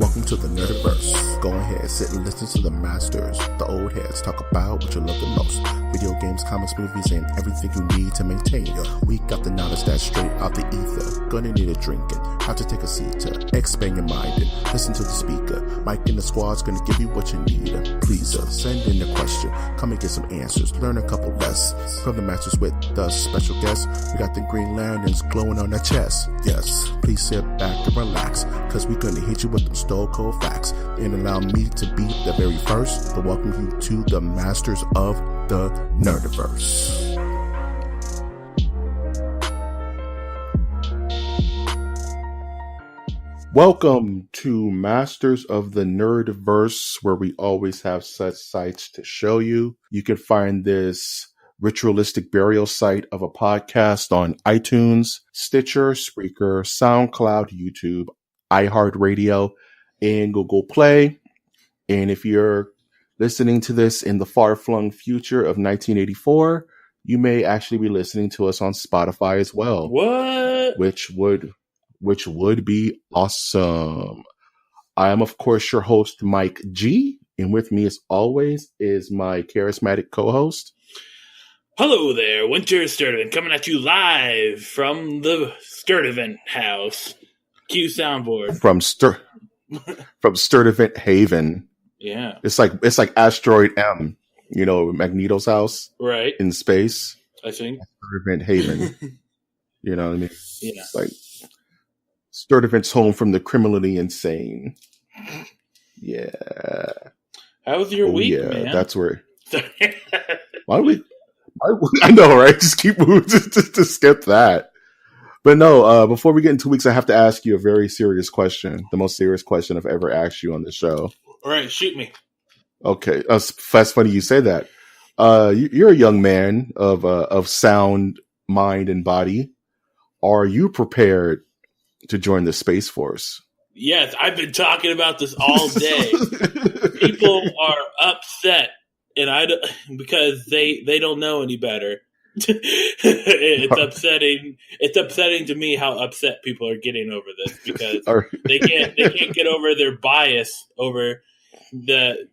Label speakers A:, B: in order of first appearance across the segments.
A: Welcome to the Nerdiverse. Go ahead, sit and listen to the masters, the old heads, talk about what you love the most. Video games, comics, movies, and everything you need to maintain your week. Got the knowledge that's straight out the ether. Gonna need a drink and have to take a seat to expand your mind and listen to the speaker. Mike and the squad's gonna give you what you need. Please send in a question, come and get some answers, learn a couple lessons from the masters with the special guests. We got the green lanterns glowing on their chest. Yes, please sit back and relax, cause we're gonna hit you with them stone cold facts. And allow me to be the very first to welcome you to the masters of the Nerdiverse. Welcome to Masters of the Nerdiverse, where we always have such sights to show you. You can find this ritualistic burial site of a podcast on iTunes, Stitcher, Spreaker, SoundCloud, YouTube, iHeartRadio, and Google Play. And if you're listening to this in the far-flung future of 1984, you may actually be listening to us on Spotify as well.
B: What?
A: Which would be awesome. I am, of course, your host, Mike G. And with me, as always, is my charismatic co-host.
B: Hello there, Winter Sturdivant, coming at you live from the Sturdivant house. Cue soundboard.
A: From Sturdivant Haven.
B: Yeah.
A: It's like Asteroid M, you know, Magneto's house.
B: Right.
A: In space.
B: I think.
A: Sturdivant Haven. You know what I mean?
B: Yeah.
A: It's like Sturdivant's home from the criminally insane. Yeah.
B: How was your week, man?
A: That's where. I know, right? Just keep moving to skip that. But no, before we get into weeks, I have to ask you a very serious question. The most serious question I've ever asked you on the show.
B: All right, shoot me.
A: Okay. That's funny you say that. You're a young man of sound mind and body. Are you prepared to join the Space Force?
B: Yes, I've been talking about this all day. People are upset, and because they don't know any better. It's upsetting. It's upsetting to me how upset people are getting over this, because they can't get over their bias over the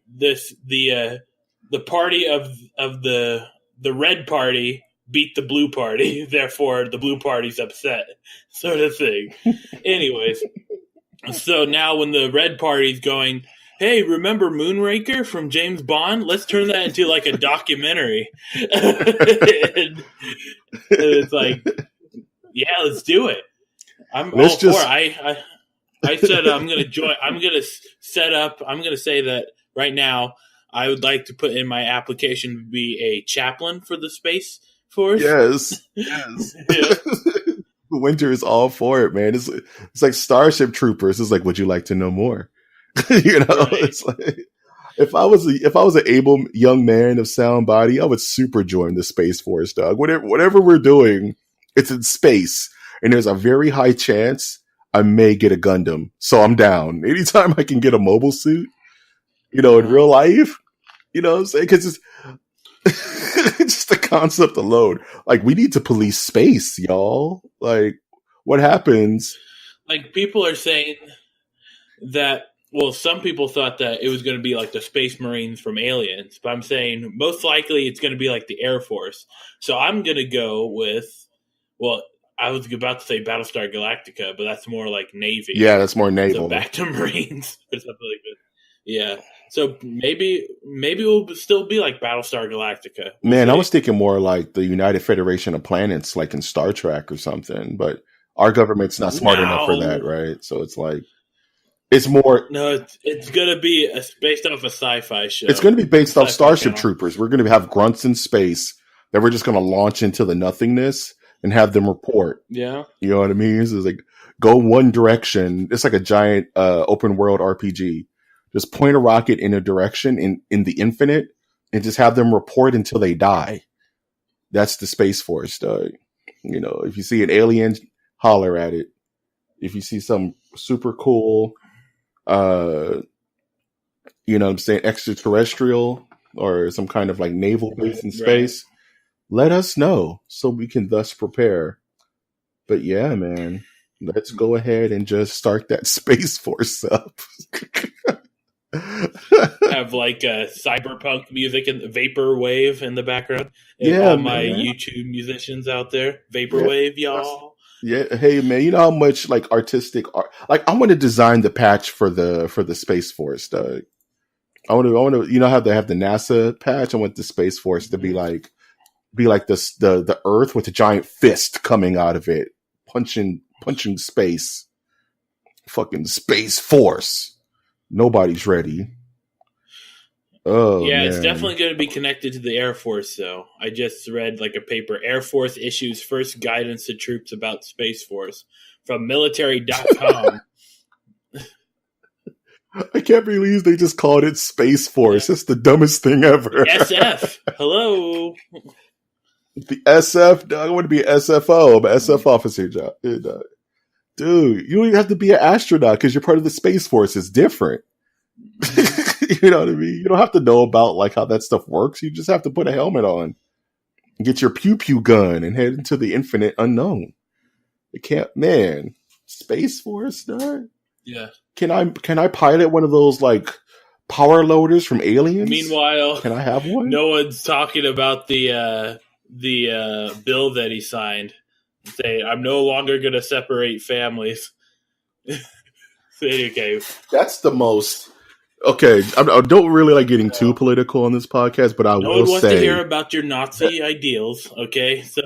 B: party of the red party beat the blue party, therefore the blue party's upset, sort of thing. Anyways, so now when the red party's going, hey, remember Moonraker from James Bond? Let's turn that into like a documentary. and it's like, yeah, let's do it. I'm all for it. I said I'm going to join. I'm going to set up. I'm going to say that right now I would like to put in my application to be a chaplain for the Space Force.
A: Yes. Yeah. Winter is all for it, man. It's like Starship Troopers. It's like, would you like to know more? You know, right. It's like if I was an able young man of sound body, I would super join the Space Force, dog. Whatever we're doing, it's in space, and there's a very high chance I may get a Gundam. So I'm down. Anytime I can get a mobile suit, you know, in real life, you know what I'm saying? Because it's just the concept alone. Like, we need to police space, y'all. Like, what happens?
B: Like, people are saying that. Well, some people thought that it was going to be like the Space Marines from Aliens, but I'm saying most likely it's going to be like the Air Force. So I'm going to go with, well, I was about to say Battlestar Galactica, but that's more like Navy.
A: Yeah, that's more naval.
B: So back to Marines or something like that. Yeah. So maybe we'll still be like Battlestar Galactica.
A: Man, I was thinking more like the United Federation of Planets, like in Star Trek or something, but our government's not smart enough for that, right? So it's like, it's more.
B: No, it's going to be based off a sci-fi show.
A: It's going to be based off Starship Troopers. We're going to have grunts in space that we're just going to launch into the nothingness and have them report.
B: Yeah.
A: You know what I mean? It's like, go one direction. It's like a giant open world RPG. Just point a rocket in a direction in the infinite and just have them report until they die. That's the Space Force, dog. You know, if you see an alien, holler at it. If you see some super cool, you know what I'm saying, extraterrestrial or some kind of like naval base in space, let us know so we can thus prepare. But yeah, man. Let's go ahead and just start that Space Force up.
B: Have like cyberpunk music and vaporwave in the background. And
A: Yeah,
B: all my
A: man.
B: YouTube musicians out there, vaporwave, y'all.
A: Yeah, hey man, you know how much like artistic art? Like I want to design the patch for the Space Force. I want to, you know how they have the NASA patch? I want the Space Force to be like this the Earth with a giant fist coming out of it, punching space. Fucking Space Force. Nobody's ready. Oh
B: Yeah,
A: man.
B: it's definitely going to be connected to the Air Force, though. I just read like a paper. Air Force issues first guidance to troops about Space Force from military.com.
A: I can't believe they just called it Space Force. That's the dumbest thing ever.
B: SF. Hello.
A: The SF. I want to be an SFO. I'm an SF officer job. Dude, you don't even have to be an astronaut because you're part of the Space Force. It's different. You know what I mean? You don't have to know about like how that stuff works. You just have to put a helmet on, get your pew pew gun, and head into the infinite unknown. You can't, man. Space Force, dog.
B: Yeah.
A: Can I pilot one of those like power loaders from Aliens?
B: Meanwhile,
A: can I have one?
B: No one's talking about the bill that he signed. Say, I'm no longer going to separate families. Okay.
A: That's the most. Okay, I don't really like getting too political on this podcast, but I will say...
B: No one wants to hear about your Nazi ideals, okay? So.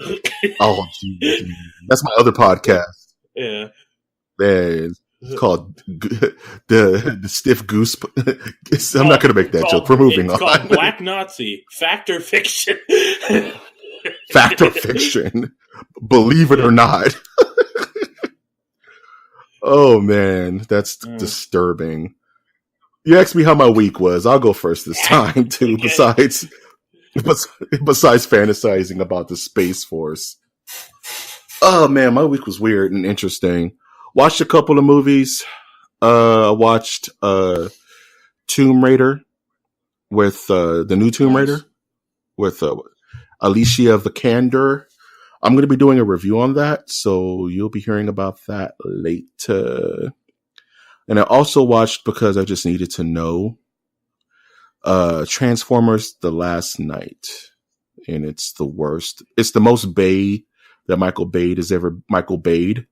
A: Oh, geez. That's my other podcast.
B: Yeah.
A: Man, it's called the Stiff Goose... I'm not going to make that joke. We're moving on.
B: It's called Black Nazi. Fact or fiction?
A: Fact or fiction. Believe it or not. Oh, man. That's disturbing. You asked me how my week was. I'll go first this time, too, besides fantasizing about the Space Force. Oh, man, my week was weird and interesting. Watched a couple of movies. Watched Tomb Raider with the new Tomb Raider with Alicia Vikander. I'm going to be doing a review on that, so you'll be hearing about that later. And I also watched, because I just needed to know, Transformers The Last Night. And it's the worst. It's the most Bay that Michael Bay has ever Michael Bayed.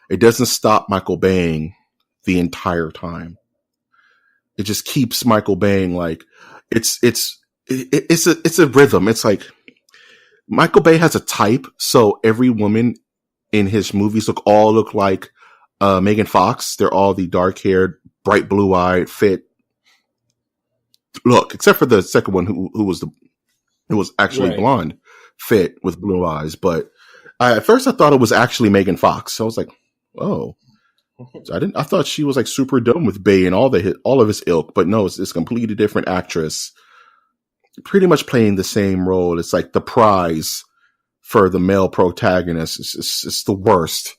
A: It doesn't stop Michael Baying the entire time. It just keeps Michael Baying like it's a rhythm. It's like Michael Bay has a type, so every woman in his movies look like Megan Fox. They're all the dark-haired, bright blue-eyed, fit look, except for the second one who was actually blonde, fit with blue eyes. But at first I thought it was actually Megan Fox. So I was like, oh. So I thought she was like super dumb with Bay and all of his ilk, but no, it's a completely different actress, pretty much playing the same role. It's like the prize for the male protagonist. It's the worst.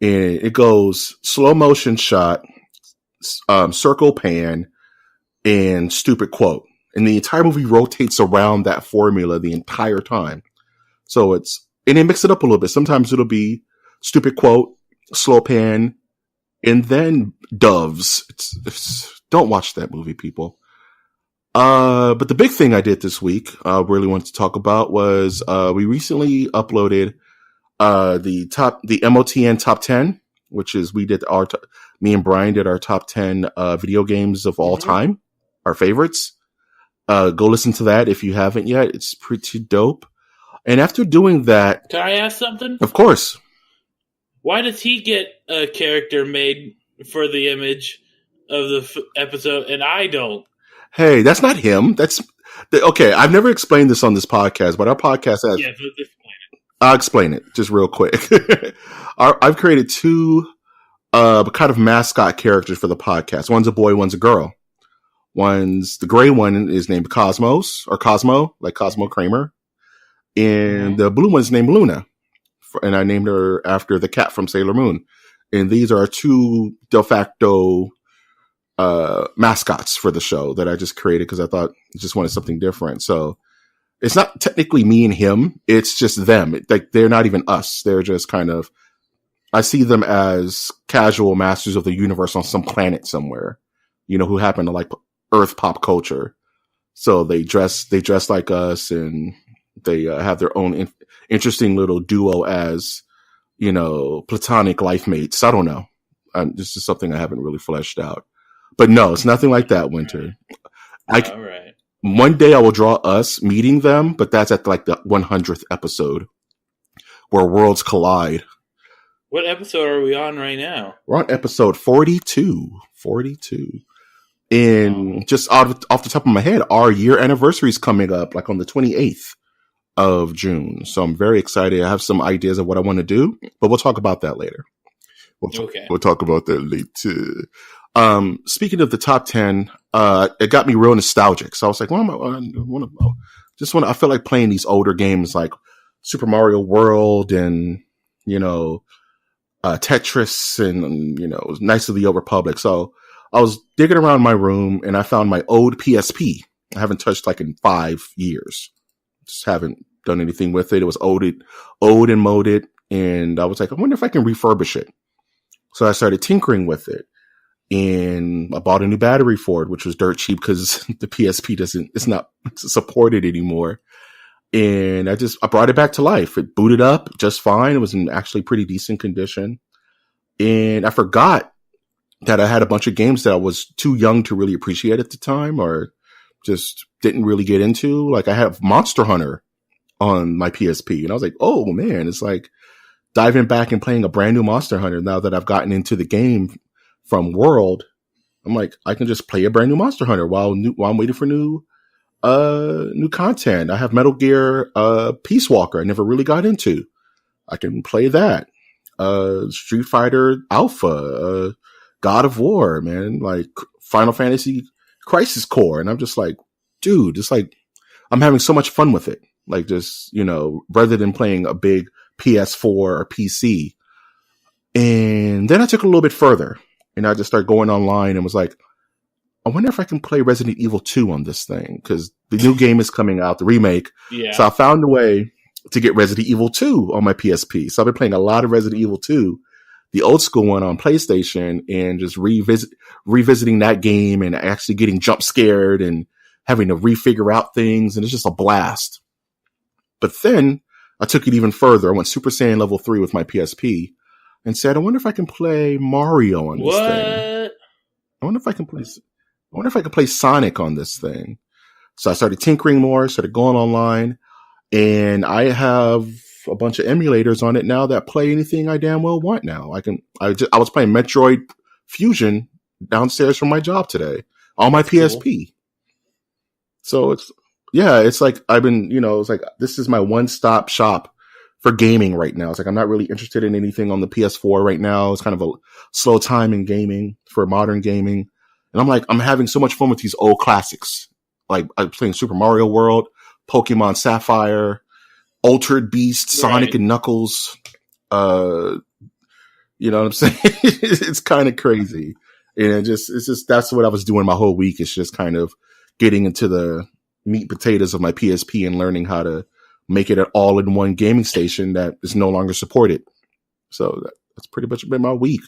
A: And it goes slow motion shot, circle pan, and stupid quote. And the entire movie rotates around that formula the entire time. So and they mix it up a little bit. Sometimes it'll be stupid quote, slow pan, and then doves. Don't watch that movie, people. But the big thing I did this week, really wanted to talk about was, we recently uploaded, the MOTN top 10, which is me and Brian did our top 10, video games of all time, our favorites. Go listen to that if you haven't yet. It's pretty dope. And after doing that,
B: can I ask something?
A: Of course. Why
B: does he get a character made for the image of the episode and I don't?
A: Hey, that's not him. Okay. I've never explained this on this podcast, but our podcast has.
B: Yeah, so explain it.
A: I'll explain it just real quick. I've created two kind of mascot characters for the podcast. One's a boy, one's a girl. The gray one is named Cosmo, like Cosmo Kramer. And the blue one's named Luna. And I named her after the cat from Sailor Moon. And these are two de facto mascots for the show that I just created because I thought I just wanted something different. So it's not technically me and him. It's just them. Like they're not even us. They're just kind of I see them as casual masters of the universe on some planet somewhere, who happen to like Earth pop culture. So they dress like us, and they have their own interesting little duo as, platonic life mates. I don't know. This is something I haven't really fleshed out. But no, it's nothing like that, Winter.
B: All right.
A: One day I will draw us meeting them, but that's at like the 100th episode where worlds collide.
B: What episode are we on right now?
A: We're on episode 42. 42. And just off the top of my head, our year anniversary is coming up like on the 28th of June. So I'm very excited. I have some ideas of what I want to do, but we'll talk about that later. We'll talk about that later. Speaking of the top 10, it got me real nostalgic. So I was like, I feel like playing these older games like Super Mario World and, Tetris and, Knights of the Old Republic. So I was digging around my room and I found my old PSP. I haven't touched like in 5 years. Just haven't done anything with it. It was old and molded. And I was like, I wonder if I can refurbish it. So I started tinkering with it. And I bought a new battery for it, which was dirt cheap because the PSP it's not supported anymore. And I brought it back to life. It booted up just fine. It was in actually pretty decent condition. And I forgot that I had a bunch of games that I was too young to really appreciate at the time or just didn't really get into. Like I have Monster Hunter on my PSP and I was like, oh man, it's like diving back and playing a brand new Monster Hunter now that I've gotten into the game from World. I'm like, I can just play a brand new Monster Hunter while I'm waiting for new content. I have Metal Gear, Peace Walker. I never really got into. I can play that. Street Fighter Alpha, God of War, man, like Final Fantasy Crisis Core. And I'm just like, dude, it's like, I'm having so much fun with it. Like just, rather than playing a big PS4 or PC. And then I took it a little bit further and I just started going online and was like, I wonder if I can play Resident Evil 2 on this thing because the new game is coming out, the remake. Yeah. So I found a way to get Resident Evil 2 on my PSP. So I've been playing a lot of Resident Evil 2, the old school one on PlayStation, and just revisiting that game and actually getting jump scared and having to refigure out things. And it's just a blast. But then I took it even further. I went Super Saiyan level 3 with my PSP and said, I wonder if I can play Mario on this thing. I wonder if I can play Sonic on this thing. So I started tinkering more, started going online, and I have a bunch of emulators on it now that play anything I damn well want now. I was playing Metroid Fusion downstairs from my job today on my PSP. Cool. So it's like I've been, it's like this is my one-stop shop for gaming right now. It's like I'm not really interested in anything on the PS4 right now. It's kind of a slow time in gaming for modern gaming. And I'm like, I'm having so much fun with these old classics. Like I'm playing Super Mario World, Pokemon Sapphire, Altered Beast, Sonic and Knuckles. You know what I'm saying? It's kind of crazy. And it's just, that's what I was doing my whole week. It's just kind of getting into the meat potatoes of my PSP and learning how to make it an all-in-one gaming station that is no longer supported. So that's pretty much been my week.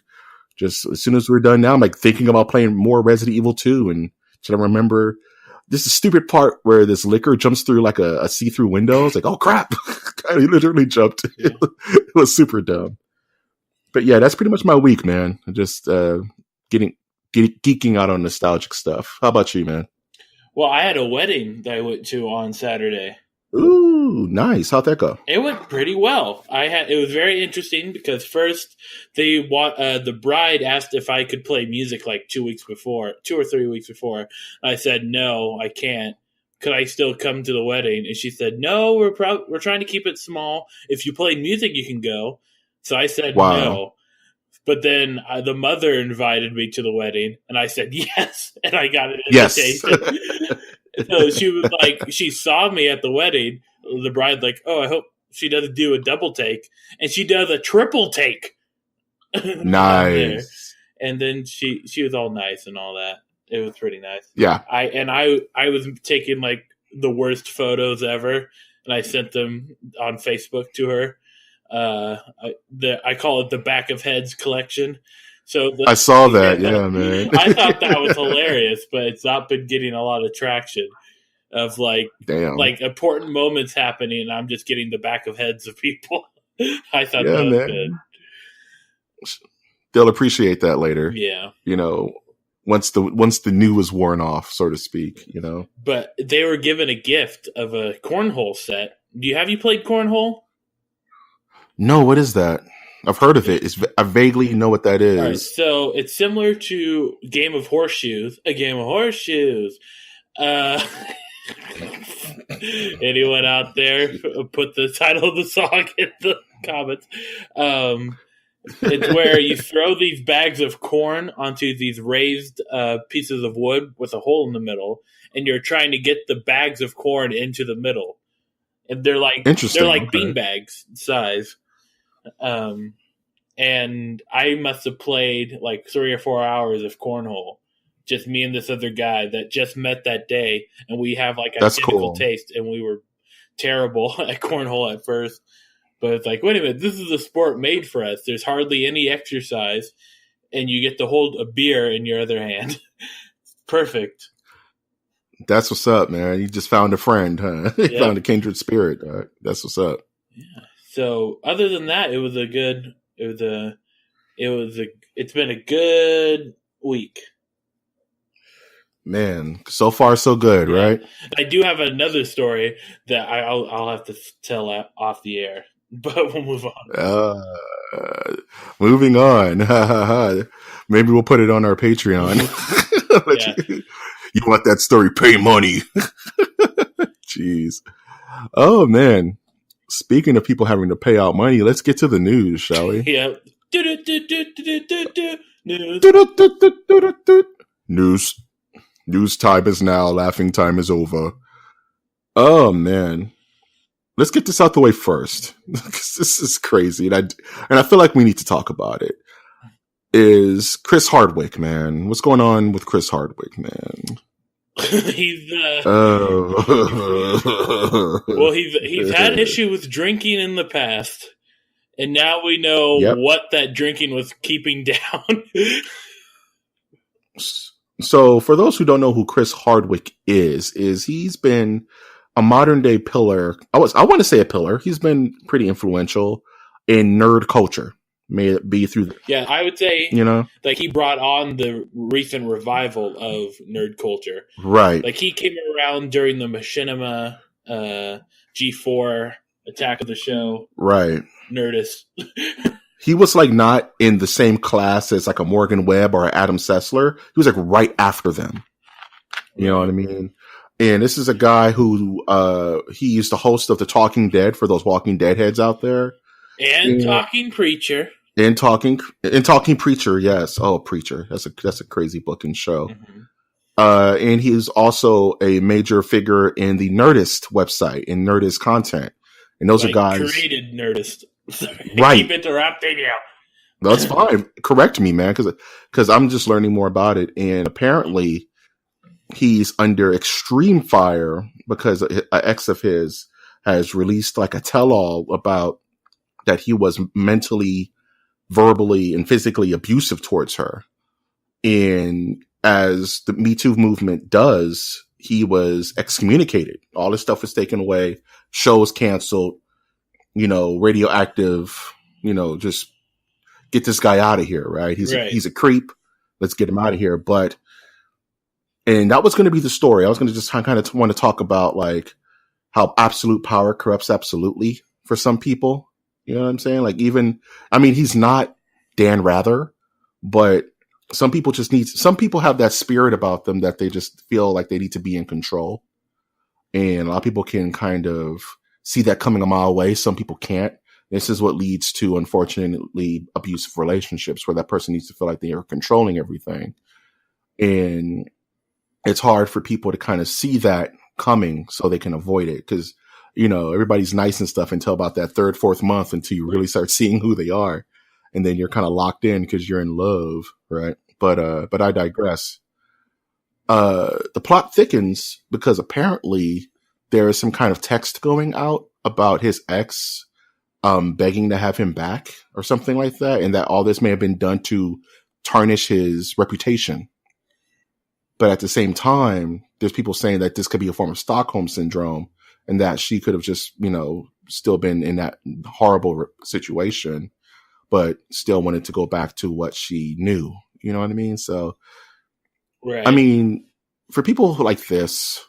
A: Just as soon as we're done now, I'm like thinking about playing more Resident Evil 2. And should I remember this is a stupid part where this liquor jumps through like a see-through window. It's like, oh crap. I literally jumped. It was super dumb. But yeah, that's pretty much my week, man. Just geeking out on nostalgic stuff. How about you, man?
B: Well, I had a wedding that I went to on Saturday.
A: Ooh, nice. How'd that go?
B: It went pretty well. It was very interesting because first the bride asked if I could play music like 2 or 3 weeks before. I said no, I can't. Could I still come to the wedding? And she said no. We're trying to keep it small. If you play music, you can go. So I said no. But then the mother invited me to the wedding, and I said yes, and I got an invitation. Yes. So she was like, she saw me at the wedding. The bride like, oh, I hope she doesn't do a double take, and she does a triple take.
A: Nice.
B: And then she was all nice and all that. It was pretty nice.
A: Yeah.
B: I was taking like the worst photos ever, and I sent them on Facebook to her. I call it the Back of Heads collection. So
A: I saw that, yeah, man.
B: I thought that was hilarious, but it's not been getting a lot of traction. Of
A: Damn.
B: like important moments happening, and I'm just getting the back of heads of people. I thought
A: Yeah,
B: that was
A: man.
B: good.
A: They'll appreciate that later.
B: Yeah.
A: You know, once the new is worn off, so to speak, you know.
B: But they were given a gift of a cornhole set. Have you played cornhole?
A: No, what is that? I've heard of it. I vaguely know what that is.
B: All right, so it's similar to a game of horseshoes. Anyone out there, put the title of the song in the comments. It's where you throw these bags of corn onto these raised pieces of wood with a hole in the middle, and you're trying to get the bags of corn into the middle. And they're like bean bags size. And I must have played like 3 or 4 hours of cornhole. Just me and this other guy that just met that day, and we have like identical taste, and we were terrible at cornhole at first. But it's like, wait a minute, this is a sport made for us. There's hardly any exercise, and you get to hold a beer in your other hand. Perfect.
A: That's what's up, man. You just found a friend, huh? You found a kindred spirit. That's what's up.
B: Yeah. So other than that, it's been a good week.
A: Man, so far so good, right?
B: I do have another story that I'll have to tell off the air, but we'll move on.
A: Moving on. Maybe we'll put it on our Patreon. You want that story? Pay money. Jeez. Oh man. Speaking of people having to pay out money, let's get to the news, shall we?
B: Yeah.
A: News. News time is now. Laughing time is over. Oh man. Let's get this out the way first. This is crazy. And I feel like we need to talk about it. Is Chris Hardwick, man. What's going on with Chris Hardwick, man?
B: He's had issue with drinking in the past, and now we know what that drinking was keeping down.
A: So for those who don't know who Chris Hardwick is he's been a modern day pillar. I want to say a pillar. He's been pretty influential in nerd culture. May it be through
B: I would say, like he brought on the recent revival of nerd culture.
A: Right.
B: Like he came around during the Machinima G4 Attack of the Show.
A: Right.
B: Nerdist.
A: He was like not in the same class as like a Morgan Webb or Adam Sessler. He was like right after them. You know what I mean? And this is a guy who he is the host of the Talking Dead for those Walking Dead heads out there.
B: And Talking Preacher.
A: And Talking Preacher, yes. Oh, Preacher. That's a crazy book and show. Mm-hmm. And he's also a major figure in the Nerdist website, in Nerdist content. And those are guys
B: created Nerdist.
A: Right.
B: Keep interrupting you.
A: That's fine. Correct me, man, because I'm just learning more about it. And apparently he's under extreme fire because an ex of his has released like a tell-all about that he was mentally, verbally, and physically abusive towards her. And as the Me Too movement does, he was excommunicated. All his stuff was taken away, shows canceled, radioactive, just get this guy out of here, right? He's a creep. Let's get him out of here. And that was going to be the story. I was going to just kind of want to talk about like how absolute power corrupts absolutely for some people. You know what I'm saying? Like he's not Dan Rather, but some people have that spirit about them that they just feel like they need to be in control. And a lot of people can kind of see that coming a mile away. Some people can't. This is what leads to, unfortunately, abusive relationships where that person needs to feel like they are controlling everything. And it's hard for people to kind of see that coming so they can avoid it. Because, everybody's nice and stuff until about that 3rd, 4th month until you really start seeing who they are. And then you're kind of locked in because you're in love, right? But I digress. The plot thickens because apparently there is some kind of text going out about his ex begging to have him back or something like that, and that all this may have been done to tarnish his reputation. But at the same time, there's people saying that this could be a form of Stockholm syndrome, and that she could have just, still been in that horrible situation, but still wanted to go back to what she knew. You know what I mean? So,
B: right.
A: I mean, for people like this,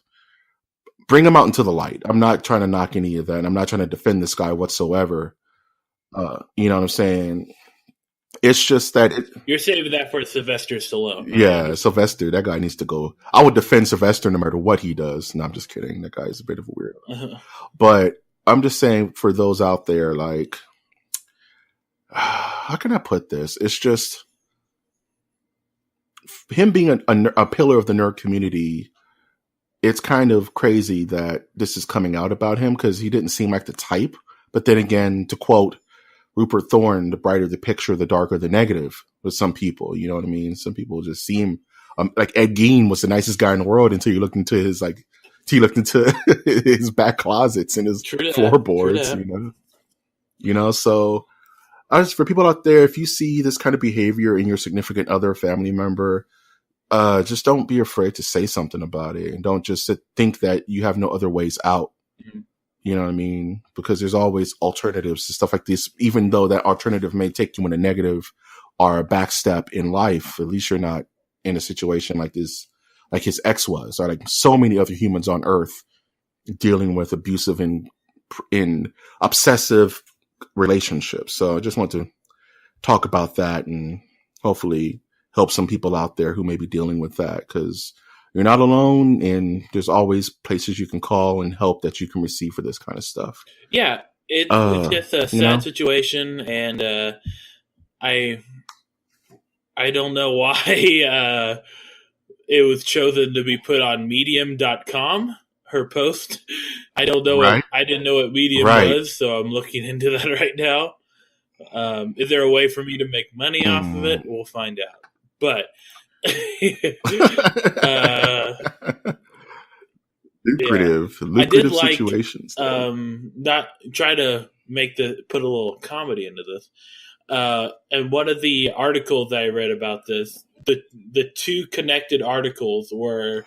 A: bring them out into the light. I'm not trying to knock any of that. I'm not trying to defend this guy whatsoever. You know what I'm saying? It's just that
B: you're saving that for Sylvester Stallone. Right?
A: Yeah, Sylvester, that guy needs to go. I would defend Sylvester no matter what he does. No, I'm just kidding. That guy is a bit of a weirdo. But I'm just saying, for those out there, like, how can I put this? It's just him being a pillar of the nerd community. It's kind of crazy that this is coming out about him, because he didn't seem like the type. But then again, to quote Rupert Thorne, the brighter the picture, the darker the negative with some people. You know what I mean? Some people just seem like Ed Gein was the nicest guy in the world until you looked into his his back closets and his floorboards. So for people out there, if you see this kind of behavior in your significant other, family member, just don't be afraid to say something about it, and don't just think that you have no other ways out. Mm-hmm. You know what I mean? Because there's always alternatives to stuff like this, even though that alternative may take you in a negative or a backstep in life. At least you're not in a situation like this, like his ex was, or like so many other humans on Earth dealing with abusive and obsessive relationships. So I just want to talk about that and hopefully help some people out there who may be dealing with that, because you're not alone, and there's always places you can call and help that you can receive for this kind of stuff.
B: Yeah, it's just a sad situation, and I don't know why it was chosen to be put on Medium.com, her post. I don't know.
A: Right.
B: I didn't know what Medium was, so I'm looking into that right now. Is there a way for me to make money off of it? We'll find out. But lucrative situations. Not try to put a little comedy into this. And one of the articles I read about this, the two connected articles were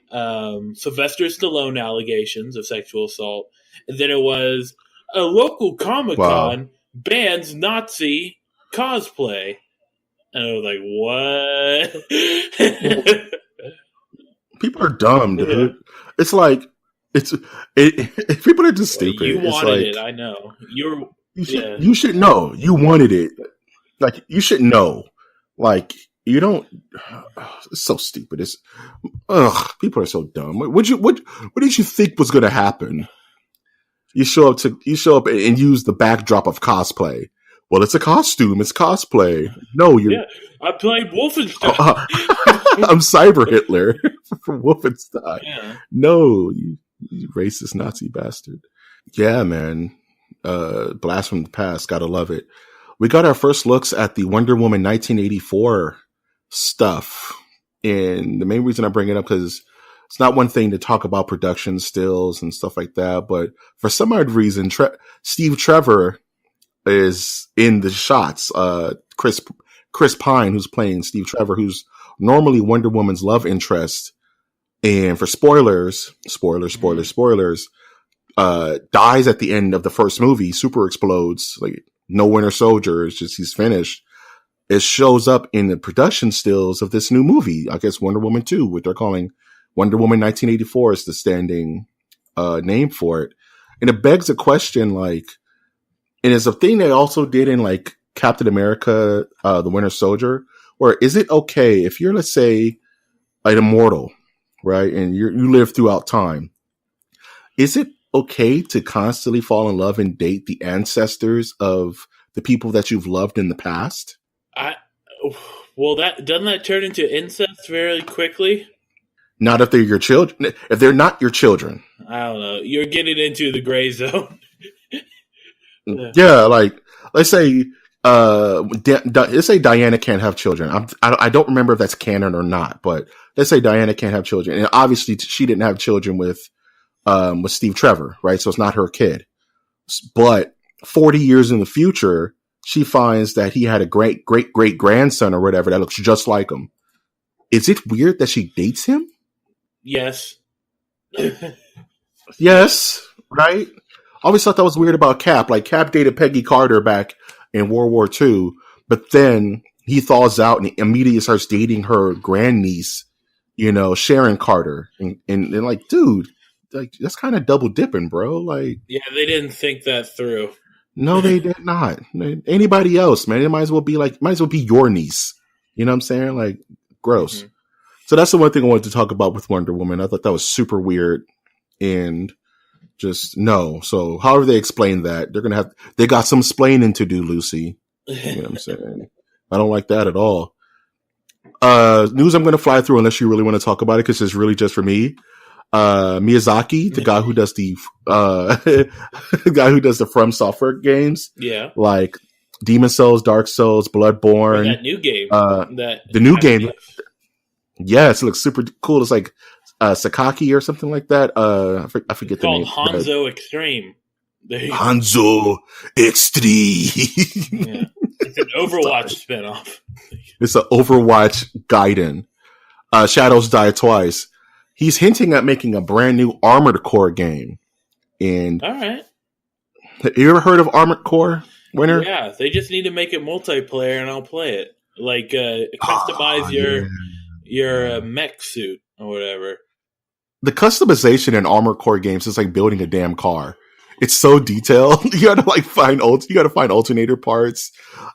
B: Sylvester Stallone allegations of sexual assault, and then it was a local Comic-Con bans Nazi cosplay. And I was like, what?
A: People are dumb, dude. Yeah. It's like, people are just stupid.
B: You wanted it, I know.
A: You should know. You wanted it. Like, you should know. Like, you don't. It's so stupid. People are so dumb. What did you think was going to happen? You show up and use the backdrop of cosplay. Well, it's a costume. It's cosplay. No, you're.
B: Yeah, I played Wolfenstein.
A: I'm Cyber Hitler from Wolfenstein. Yeah. No, you racist Nazi bastard. Yeah, man. Blast from the past. Gotta love it. We got our first looks at the Wonder Woman 1984 stuff. And the main reason I bring it up, because it's not one thing to talk about production stills and stuff like that, but for some odd reason, Steve Trevor is in the shots. Chris Pine, who's playing Steve Trevor, who's normally Wonder Woman's love interest, and for spoilers, dies at the end of the first movie. Super explodes, like no Winter Soldier. It's just he's finished. It shows up in the production stills of this new movie. I guess Wonder Woman 2, what they're calling Wonder Woman 1984 is the standing name for it, and it begs a question like. And it's a thing they also did in like Captain America, the Winter Soldier, where is it okay if you're, let's say, an immortal, right? And you live throughout time. Is it okay to constantly fall in love and date the ancestors of the people that you've loved in the past?
B: Doesn't that turn into incest very quickly?
A: Not if they're your children. If they're not your children.
B: I don't know. You're getting into the gray zone.
A: Yeah, like let's say Diana can't have children. I don't remember if that's canon or not, but let's say Diana can't have children, and obviously she didn't have children with Steve Trevor, right? So it's not her kid. But 40 years in the future, she finds that he had a great grandson or whatever that looks just like him. Is it weird that she dates him?
B: Yes.
A: Yes, right? I always thought that was weird about Cap. Like, Cap dated Peggy Carter back in World War II, but then he thaws out and immediately starts dating her grandniece, Sharon Carter. And like, dude, like, that's kind of double dipping, bro. Like,
B: yeah, they didn't think that through.
A: No, they did not. Anybody else, man? It might as well be your niece. You know what I'm saying? Like, gross. Mm-hmm. So that's the one thing I wanted to talk about with Wonder Woman. I thought that was super weird and just no. So however they explain that, they got some splaining to do, Lucy. You know what I'm saying? I don't like that at all. News I'm going to fly through unless you really want to talk about it because it's really just for me. Miyazaki, the guy who does the From Software games, like Demon Souls, Dark Souls, Bloodborne,
B: that new game,
A: the new game, yes, it looks super cool. It's like Sakaki or something like that. I forget the name.
B: It's called Hanzo Extreme.
A: Hanzo Extreme.
B: Yeah. It's an Overwatch spinoff.
A: It's an Overwatch Gaiden. Shadows Die Twice. He's hinting at making a brand new Armored Core game. And
B: all right.
A: Have you ever heard of Armored Core, Winner?
B: Yeah, they just need to make it multiplayer and I'll play it. Like customize your mech suit or whatever.
A: The customization in Armored Core games is like building a damn car. It's so detailed. You gotta find alternator parts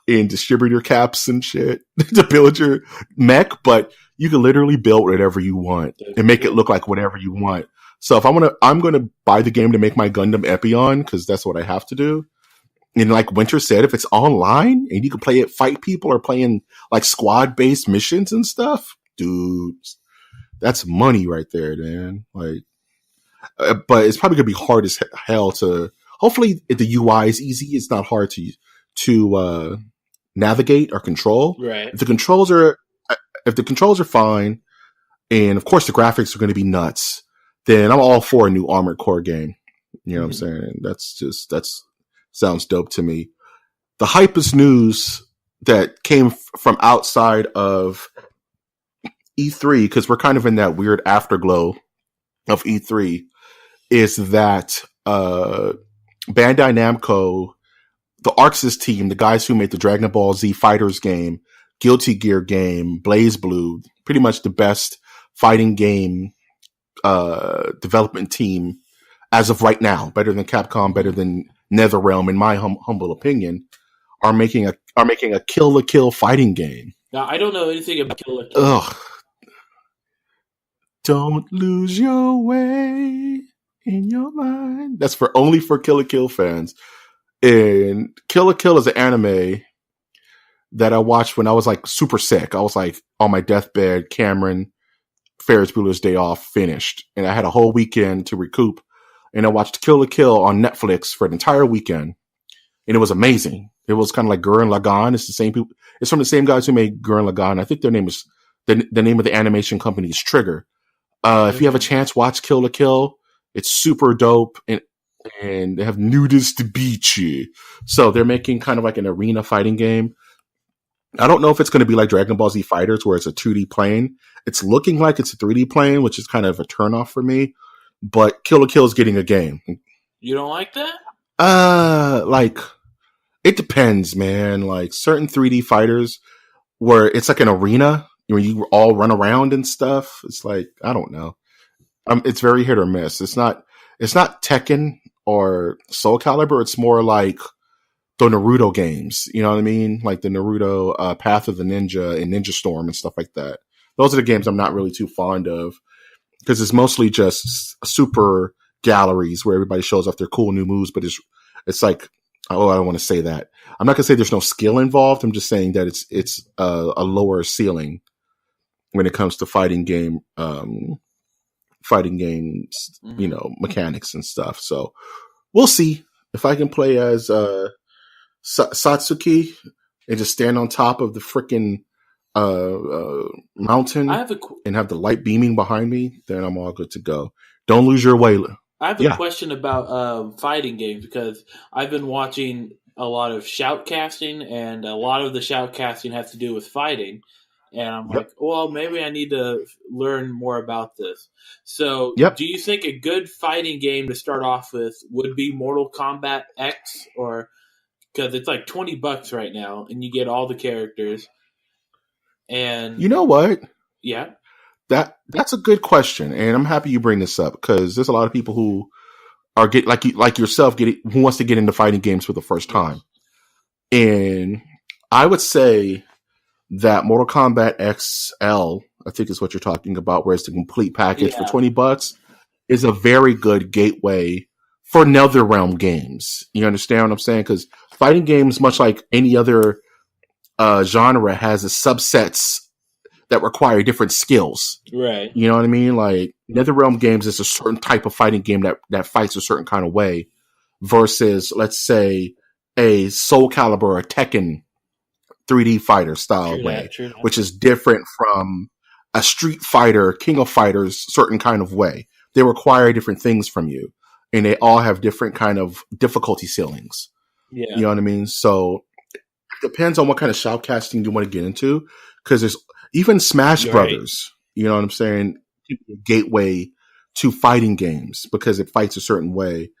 A: and distributor caps and shit to build your mech, but you can literally build whatever you want and make it look like whatever you want. So if I'm gonna buy the game to make my Gundam Epion because that's what I have to do. And like Winter said, if it's online and you can play it, fight people or playing like squad based missions and stuff, dude, that's money right there, man. Like, but it's probably gonna be hard as hell to. Hopefully, if the UI is easy, it's not hard to navigate or control.
B: Right.
A: If the controls are fine, and of course the graphics are going to be nuts, then I'm all for a new Armored Core game. You know what I'm saying? That's sounds dope to me. The hypest news that came from outside of E3, because we're kind of in that weird afterglow of E3, is that Bandai Namco, the Arxis team, the guys who made the Dragon Ball Z Fighters game, Guilty Gear game, Blaze Blue, pretty much the best fighting game development team as of right now, better than Capcom, better than NetherRealm, in my humble opinion, are making a Kill la Kill fighting game.
B: Now, I don't know anything about Kill la Kill.
A: Ugh. Don't lose your way in your mind. That's only for Kill la Kill fans. And Kill la Kill is an anime that I watched when I was like super sick. I was like on my deathbed, Cameron, Ferris Bueller's Day Off finished. And I had a whole weekend to recoup. And I watched Kill la Kill on Netflix for an entire weekend. And it was amazing. It was kind of like Gurren Lagann. It's the same people. It's from the same guys who made Gurren Lagann. I think their name is, the name of the animation company is Trigger. If you have a chance, watch Kill la Kill. It's super dope. And they have nudist beach. So they're making kind of like an arena fighting game. I don't know if it's going to be like Dragon Ball Z Fighters where it's a 2D plane. It's looking like it's a 3D plane, which is kind of a turnoff for me. But Kill la Kill is getting a game.
B: You don't like that?
A: Like, it depends, man. Like, certain 3D fighters where it's like an arena where you all run around and stuff. It's like, I don't know. It's very hit or miss. It's not Tekken or Soul Calibur. It's more like the Naruto games. You know what I mean? Like the Naruto Path of the Ninja and Ninja Storm and stuff like that. Those are the games I'm not really too fond of because it's mostly just super galleries where everybody shows off their cool new moves. But it's like, oh, I don't want to say that. I'm not gonna say there's no skill involved. I'm just saying that it's a lower ceiling when it comes to fighting games, you know, mechanics and stuff. So we'll see if I can play as Satsuki and just stand on top of the freaking mountain and have the light beaming behind me. Then I'm all good to go. Don't lose your way,
B: I have a question about fighting games because I've been watching a lot of shoutcasting, and a lot of the shoutcasting has to do with fighting. And I'm like, well, maybe I need to learn more about this. So, do you think a good fighting game to start off with would be Mortal Kombat X, or because it's like $20 right now, and you get all the characters? And
A: you know what?
B: Yeah,
A: that's a good question, and I'm happy you bring this up because there's a lot of people who are like yourself who wants to get into fighting games for the first time, and I would say that Mortal Kombat XL, I think is what you're talking about, where it's the complete package for $20, is a very good gateway for NetherRealm games. You understand what I'm saying? Because fighting games, much like any other genre, has a subsets that require different skills.
B: Right.
A: You know what I mean? Like NetherRealm games is a certain type of fighting game that fights a certain kind of way versus, let's say, a Soul Calibur or Tekken 3D fighter style way, which is different from a Street Fighter, King of Fighters certain kind of way. They require different things from you, and they all have different kind of difficulty ceilings.
B: Yeah.
A: You know what I mean? So it depends on what kind of shoutcasting you want to get into, because there's even Smash Brothers, you know what I'm saying? Gateway to fighting games because it fights a certain way.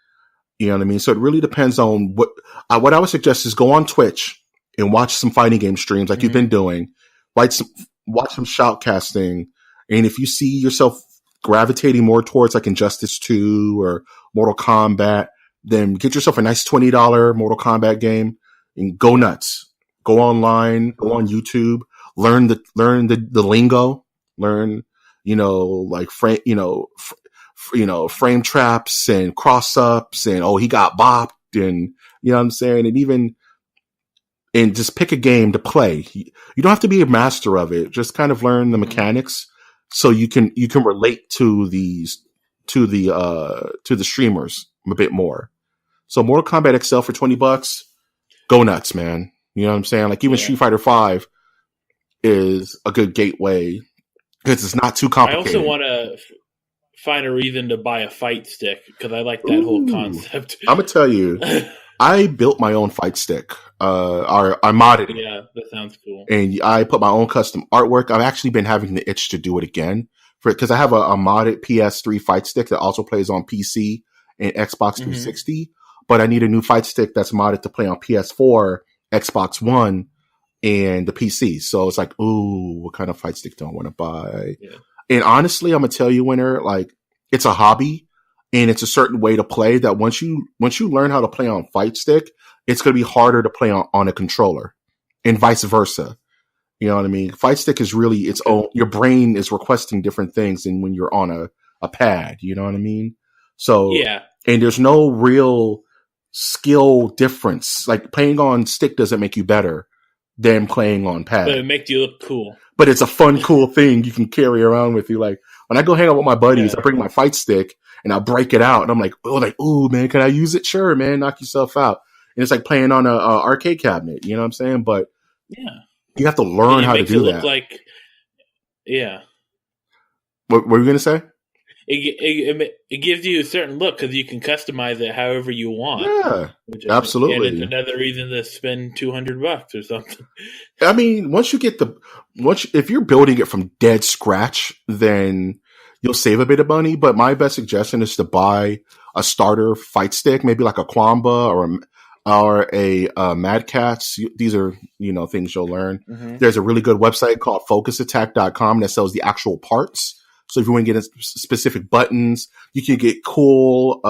A: You know what I mean? So it really depends on what I would suggest is go on Twitch and watch some fighting game streams like you've been doing. Watch some shoutcasting. And if you see yourself gravitating more towards like Injustice 2 or Mortal Kombat, then get yourself a nice $20 Mortal Kombat game and go nuts. Go online, go on YouTube, learn the lingo, learn, frame traps and cross ups and, he got bopped, and you know what I'm saying? And just pick a game to play. You don't have to be a master of it. Just kind of learn the mechanics so you can relate to the streamers a bit more. So Mortal Kombat XL for $20, go nuts, man. You know what I'm saying? Like even Street Fighter 5 is a good gateway because it's not too complicated.
B: I also want to find a reason to buy a fight stick because I like that whole concept.
A: I'm gonna tell you, I built my own fight stick. I modded it.
B: Yeah, that sounds cool.
A: And I put my own custom artwork. I've actually been having the itch to do it again because I have a modded PS3 fight stick that also plays on PC and Xbox 360. But I need a new fight stick that's modded to play on PS4, Xbox One, and the PC. So it's like, ooh, what kind of fight stick do I want to buy? Yeah. And honestly, I'm gonna tell you, Winner, like it's a hobby. And it's a certain way to play that once you learn how to play on fight stick, it's going to be harder to play on a controller, and vice versa. You know what I mean? Fight stick is really its own. Your brain is requesting different things than when you're on a pad. You know what I mean? So and there's no real skill difference. Like playing on stick doesn't make you better than playing on pad.
B: But it makes you look cool.
A: But it's a fun, cool thing you can carry around with you. Like when I go hang out with my buddies, I bring my fight stick. And I'll break it out, and I'm like, ooh, man, can I use it? Sure, man, knock yourself out. And it's like playing on a arcade cabinet, you know what I'm saying? But you have to learn how to do that. What were you gonna say?
B: It gives you a certain look because you can customize it however you want.
A: Yeah, absolutely.
B: And it's another reason to spend $200 or something.
A: I mean, if you're building it from dead scratch, then you'll save a bit of money, but my best suggestion is to buy a starter fight stick, maybe like a Kwamba or a Mad Catz. These are, things you'll learn. There's a really good website called focusattack.com that sells the actual parts. So if you want to get specific buttons, you can get cool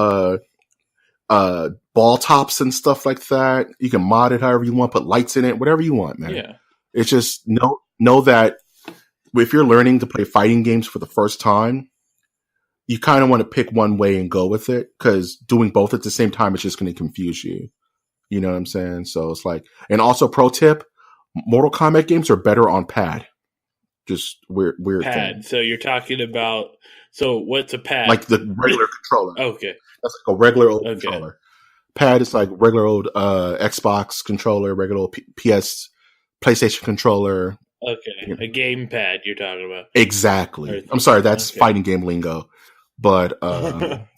A: ball tops and stuff like that. You can mod it however you want, put lights in it, whatever you want, man. Yeah. It's just know that if you're learning to play fighting games for the first time, you kind of want to pick one way and go with it, because doing both at the same time is just going to confuse you. You know what I'm saying? So it's like, and also pro tip, Mortal Kombat games are better on pad. Just weird
B: pad.
A: thing.
B: So you're talking about, so what's a pad?
A: Like the regular controller.
B: Okay.
A: That's like a regular old controller. Pad is like regular old Xbox controller, regular old PlayStation controller.
B: Okay, a game pad you're talking about.
A: Exactly. I'm sorry, that's fighting game lingo. But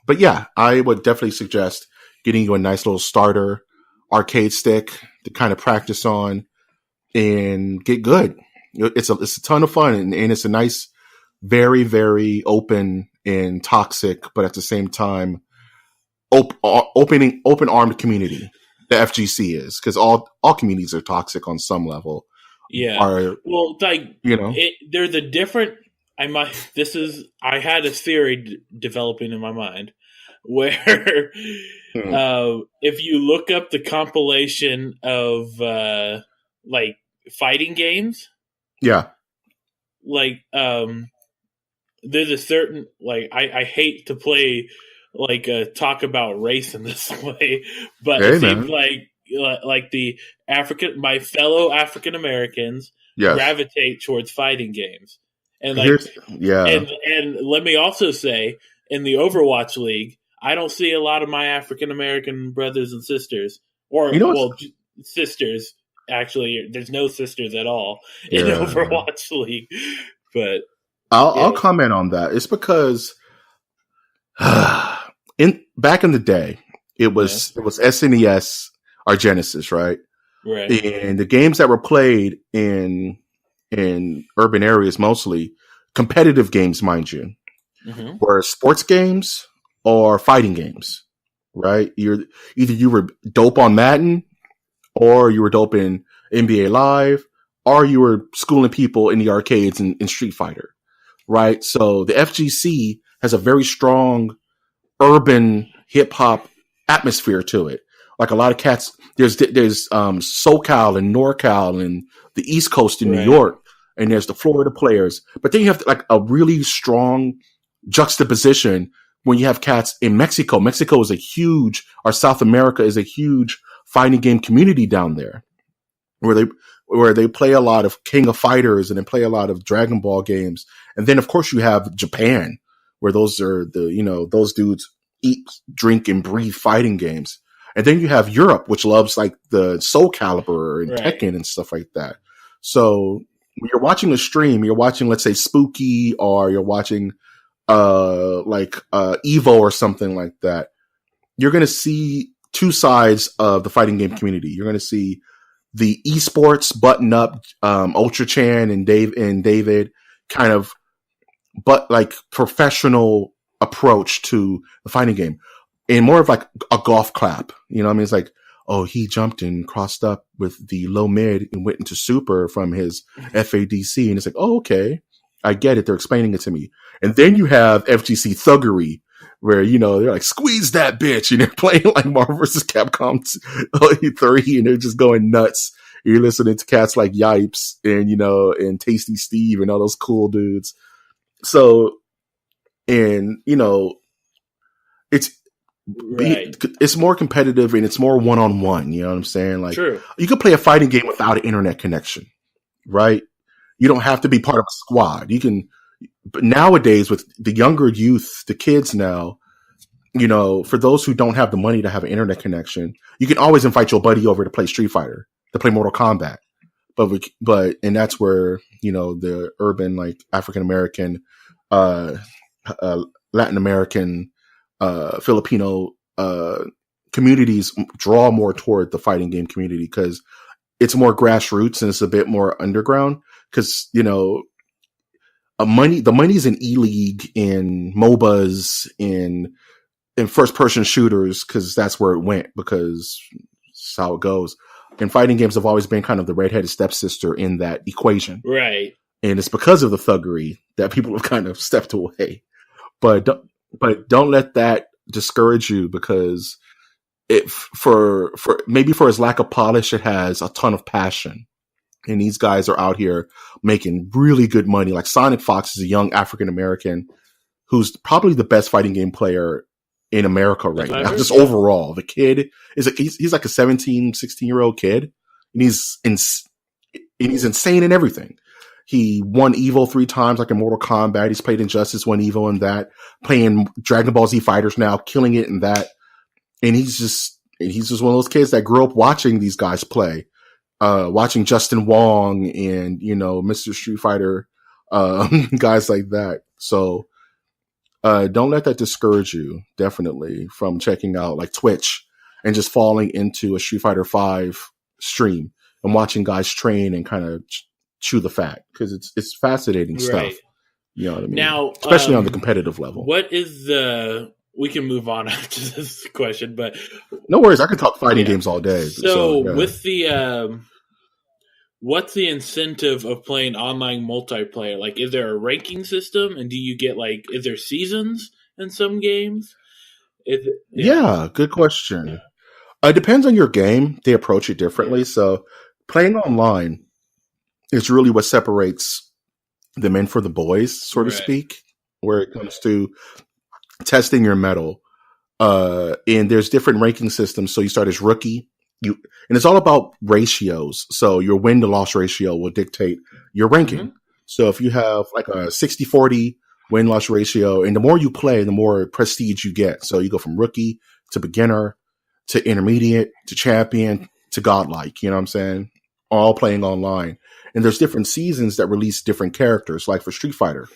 A: But yeah, I would definitely suggest getting you a nice little starter arcade stick to kind of practice on and get good. It's a ton of fun, and it's a nice, very, very open and toxic, but at the same time, open armed community. The FGC is, because all communities are toxic on some level.
B: Yeah. Well, like, there's a different. I had a theory developing in my mind where if you look up the compilation of like fighting games, like there's a certain, like, I hate to play like talk about race in this way, but it seems like the my fellow African Americans gravitate towards fighting games. And like, and let me also say, in the Overwatch League, I don't see a lot of my African American brothers and sisters, or sisters. Actually, there's no sisters at all in Overwatch League. But
A: I'll comment on that. It's because back in the day, it was SNES or Genesis, right?
B: Right.
A: And the games that were played in urban areas, mostly competitive games, mind you, were sports games or fighting games, right? Either you were dope on Madden, or you were dope in NBA Live, or you were schooling people in the arcades in Street Fighter, right? So the FGC has a very strong urban hip hop atmosphere to it. Like a lot of cats, there's SoCal and NorCal and the East Coast in New York, and there's the Florida players. But then you have like a really strong juxtaposition when you have cats in Mexico. Mexico is or South America is a huge fighting game community down there, where they play a lot of King of Fighters and they play a lot of Dragon Ball games. And then of course you have Japan, where those are those dudes eat, drink, and breathe fighting games. And then you have Europe, which loves like the Soul Calibur and Tekken and stuff like that. So when you're watching a stream, you're watching, let's say, Spooky, or you're watching Evo or something like that, you're going to see two sides of the fighting game community. You're going to see the esports button up, Ultra Chan and David kind of, but like professional approach to the fighting game, and more of like a golf clap. You know what I mean? It's like, oh, he jumped and crossed up with the low mid and went into super from his FADC. And it's like, oh, okay, I get it. They're explaining it to me. And then you have FGC thuggery, where, they're like, squeeze that bitch. And they're playing like Marvel vs. Capcom 3, and they're just going nuts. You're listening to cats like Yipes and, and Tasty Steve and all those cool dudes. So, and, it's more competitive and it's more one-on-one. You know what I'm saying? Like,
B: true.
A: You could play a fighting game without an internet connection, right? You don't have to be part of a squad. You can, but nowadays with the younger youth, the kids now, for those who don't have the money to have an internet connection, you can always invite your buddy over to play Street Fighter, to play Mortal Kombat. And that's where, the urban, like African American, Latin American, Filipino communities draw more toward the fighting game community, because it's more grassroots and it's a bit more underground. Because the money's in E-League, in MOBAs, in first person shooters, because that's where it went, because it's how it goes. And fighting games have always been kind of the redheaded stepsister in that equation,
B: right? And
A: it's because of the thuggery that people have kind of stepped away. But don't let that discourage you, because for its lack of polish, it has a ton of passion. And these guys are out here making really good money. Like Sonic Fox is a young African American who's probably the best fighting game player in America right now. Just overall, the kid he's like a 17, 16-year-old kid, and he's insane in everything. He won Evo 3 times, like in Mortal Kombat. He's played Injustice, won Evo in that, playing Dragon Ball Z Fighters now, killing it in that. And he's just one of those kids that grew up watching these guys play, watching Justin Wong and, Mr. Street Fighter, guys like that. So, don't let that discourage you, definitely, from checking out like Twitch and just falling into a Street Fighter V stream and watching guys train and kind of chew the fat, because it's fascinating stuff. You know what I mean?
B: Now,
A: especially on the competitive level.
B: What is we can move on after this question, but
A: no worries. I can talk fighting games all day.
B: So with the what's the incentive of playing online multiplayer? Like, is there a ranking system, and do you get is there seasons in some games?
A: Yeah, good question. It depends on your game. They approach it differently. Yeah. So playing online is really what separates the men for the boys, so to speak, where it comes to testing your mettle. And there's different ranking systems. So you start as rookie. And it's all about ratios. So your win to loss ratio will dictate your ranking. Mm-hmm. So if you have like a 60-40 win loss ratio, and the more you play, the more prestige you get. So you go from rookie to beginner to intermediate to champion to godlike, you know what I'm saying? All playing online. And there's different seasons that release different characters. Like for Street Fighter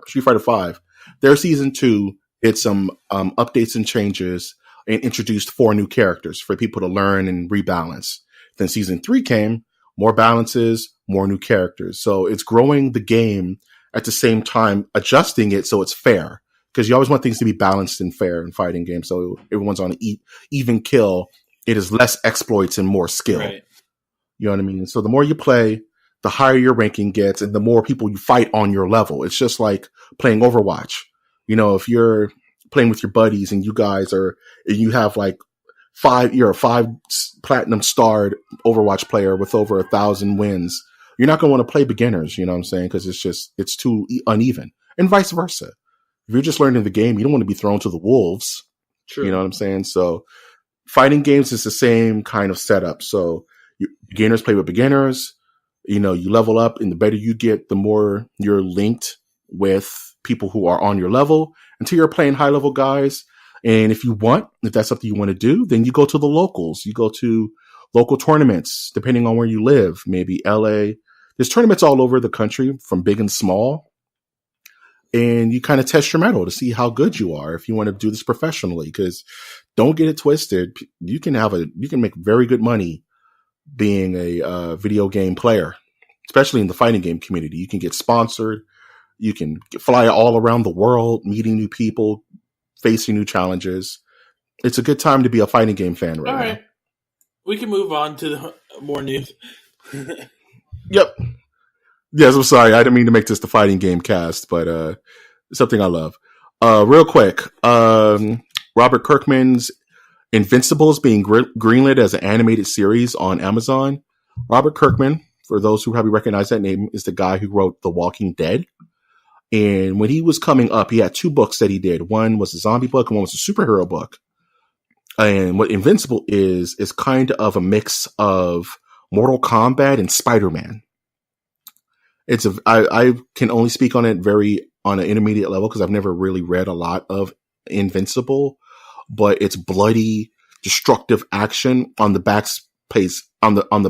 A: V, their season 2 did some updates and changes and introduced 4 new characters for people to learn and rebalance. Then season 3 came, more balances, more new characters. So it's growing the game at the same time, adjusting it so it's fair. Because you always want things to be balanced and fair in fighting games. So everyone's on an even kill. It is less exploits and more skill. Right. You know what I mean? So the more you play, the higher your ranking gets and the more people you fight on your level. It's just like playing Overwatch. You know, if you're playing with your buddies and you have like you're a 5 platinum starred Overwatch player with over 1,000 wins, you're not going to want to play beginners, you know what I'm saying? Because it's too uneven, and vice versa. If you're just learning the game, you don't want to be thrown to the wolves. True. You know what I'm saying? So fighting games is the same kind of setup. So beginners play with beginners. You know, you level up, and the better you get, the more you're linked with people who are on your level until you're playing high level guys. And if that's something you want to do, then you go to the locals. You go to local tournaments, depending on where you live, maybe LA. There's tournaments all over the country from big and small. And you kind of test your mettle to see how good you are if you want to do this professionally, because don't get it twisted. You can make very good money being a video game player, especially in the fighting game community. You can get sponsored. You can fly all around the world, meeting new people, facing new challenges. It's a good time to be a fighting game fan right now. All right.
B: We can move on to more news.
A: Yep. Yes, I'm sorry. I didn't mean to make this the fighting game cast, but something I love. Real quick, Robert Kirkman's Invincible is being greenlit as an animated series on Amazon. Robert Kirkman, for those who probably recognize that name, is the guy who wrote The Walking Dead. And when he was coming up, he had 2 books that he did. One was a zombie book and one was a superhero book. And what Invincible is kind of a mix of Mortal Kombat and Spider-Man. I can only speak on it on an intermediate level because I've never really read a lot of Invincible, but it's bloody, destructive action on the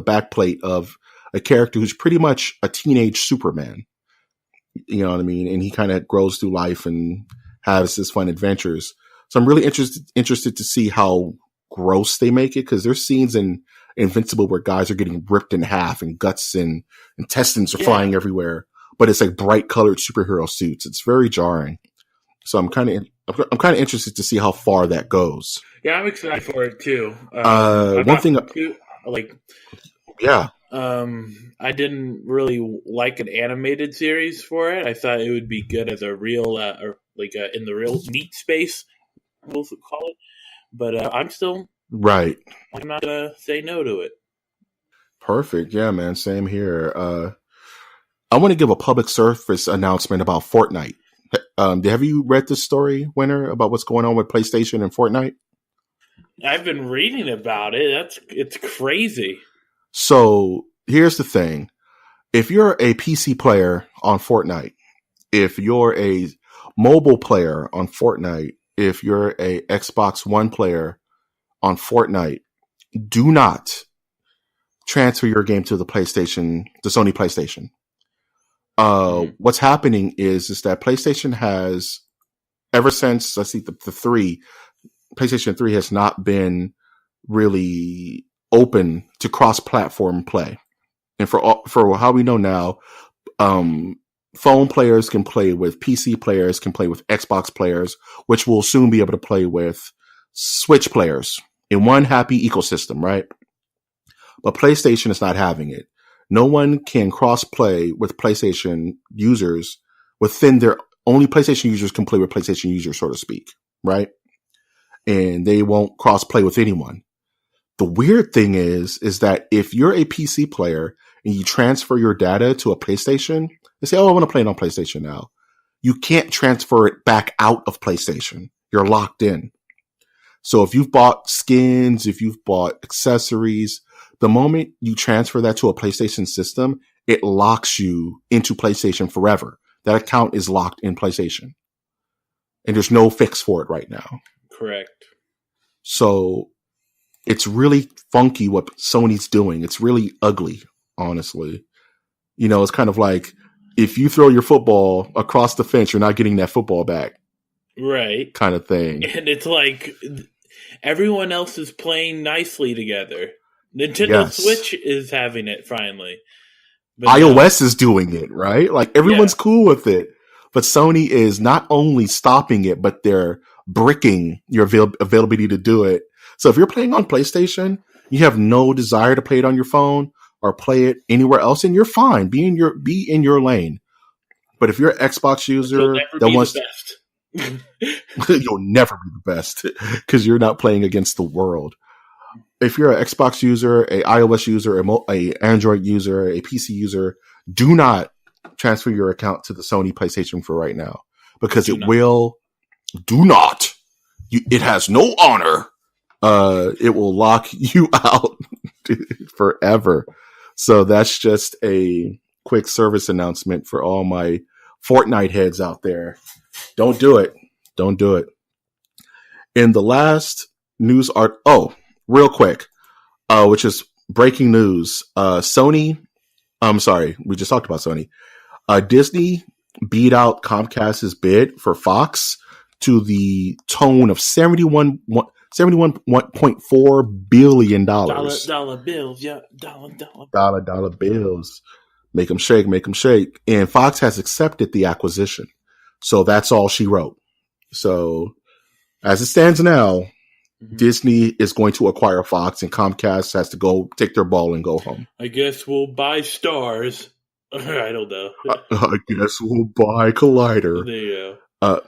A: back plate of a character who's pretty much a teenage Superman. You know what I mean? And he kind of grows through life and has his fun adventures. So I'm really interested to see how gross they make it, because there's scenes in Invincible where guys are getting ripped in half and guts and intestines are flying everywhere, but it's like bright colored superhero suits. It's very jarring. So I'm kind of interested to see how far that goes.
B: Yeah, I'm excited for it too. I didn't really like an animated series for it. I thought it would be good as a real, in the real meat space, we'll call it. But I'm still
A: right.
B: I'm not gonna say no to it.
A: Perfect. Yeah, man. Same here. I want to give a public service announcement about Fortnite. Have you read this story, Winner, about what's going on with PlayStation and Fortnite?
B: I've been reading about it. It's crazy.
A: So here's the thing. If you're a PC player on Fortnite, if you're a mobile player on Fortnite, if you're a Xbox One player on Fortnite, do not transfer your game to the Sony PlayStation. What's happening is that PlayStation has ever since, let's see, the PlayStation 3 has not been really open to cross-platform play. And for how we know now, phone players can play with PC players, can play with Xbox players, which will soon be able to play with Switch players in one happy ecosystem, right? But PlayStation is not having it. No one can cross-play with PlayStation users within their only PlayStation users can play with PlayStation users, so to speak, right? And they won't cross-play with anyone. The weird thing is that if you're a PC player and you transfer your data to a PlayStation, they say, oh, I want to play it on PlayStation now. You can't transfer it back out of PlayStation. You're locked in. So if you've bought skins, if you've bought accessories, the moment you transfer that to a PlayStation system, it locks you into PlayStation forever. That account is locked in PlayStation. And there's no fix for it right now.
B: Correct.
A: So it's really funky what Sony's doing. It's really ugly, honestly. You know, it's kind of like if you throw your football across the fence, you're not getting that football back. Right. Kind of thing.
B: And it's like everyone else is playing nicely together. Nintendo Switch is having it finally.
A: But iOS is doing it, right? Like everyone's cool with it. But Sony is not only stopping it, but they're bricking your availability to do it. So if you're playing on PlayStation, you have no desire to play it on your phone or play it anywhere else, and you're fine. Be in your lane. But if you're an Xbox user that wants the best. You'll never be the best because you're not playing against the world. If you're an Xbox user, a iOS user, a Android user, a PC user, do not transfer your account to the Sony PlayStation for right now because it has no honor. It will lock you out forever. So that's just a quick service announcement for all my Fortnite heads out there. Don't do it. Don't do it. In the last news real quick, which is breaking news. Sony, I'm sorry, we just talked about Sony. Disney beat out Comcast's bid for Fox to the tone of $71.4 billion.
B: Dollar bills, yeah.
A: Dollar bills. Make them shake, make them shake. And Fox has accepted the acquisition. So that's all she wrote. So as it stands now, Disney is going to acquire Fox and Comcast has to go take their ball and go home.
B: I guess we'll buy Stars. I don't know.
A: I guess we'll buy Collider.
B: There you go.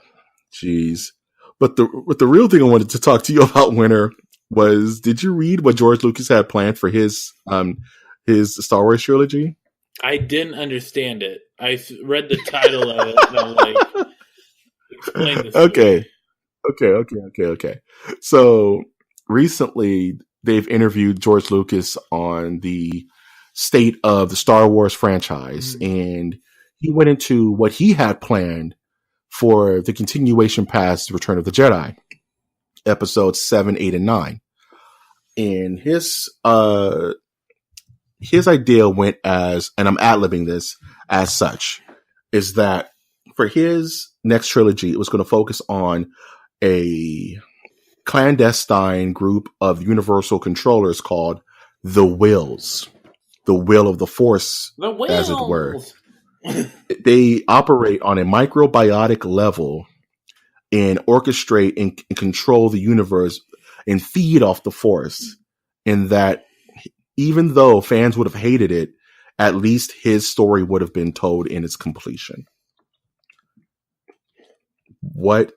A: Jeez. But the real thing I wanted to talk to you about, Winter, was did you read what George Lucas had planned for his Star Wars trilogy?
B: I didn't understand it. I read the title of it and I'm like, explain this.
A: Okay. So recently they've interviewed George Lucas on the state of the Star Wars franchise, and he went into what he had planned for the continuation past Return of the Jedi, episodes 7, 8, and 9. And his idea went as, and I'm ad-libbing this as such, is that for his next trilogy, it was going to focus on a clandestine group of universal controllers called the Wills. The will of the Force, as it were. They operate on a microbiotic level and orchestrate and control the universe and feed off the Force. In that, even though fans would have hated it, at least his story would have been told in its completion. What?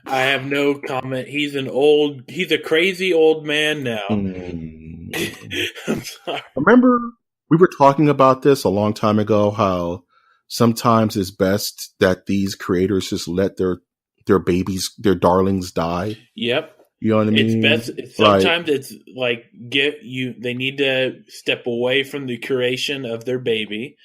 B: I have no comment. He's a crazy old man now. I'm sorry.
A: Remember, we were talking about this a long time ago, how sometimes it's best that these creators just let their babies, their darlings die.
B: Yep.
A: You know what I mean?
B: It's best. Sometimes it's like they need to step away from the curation of their baby.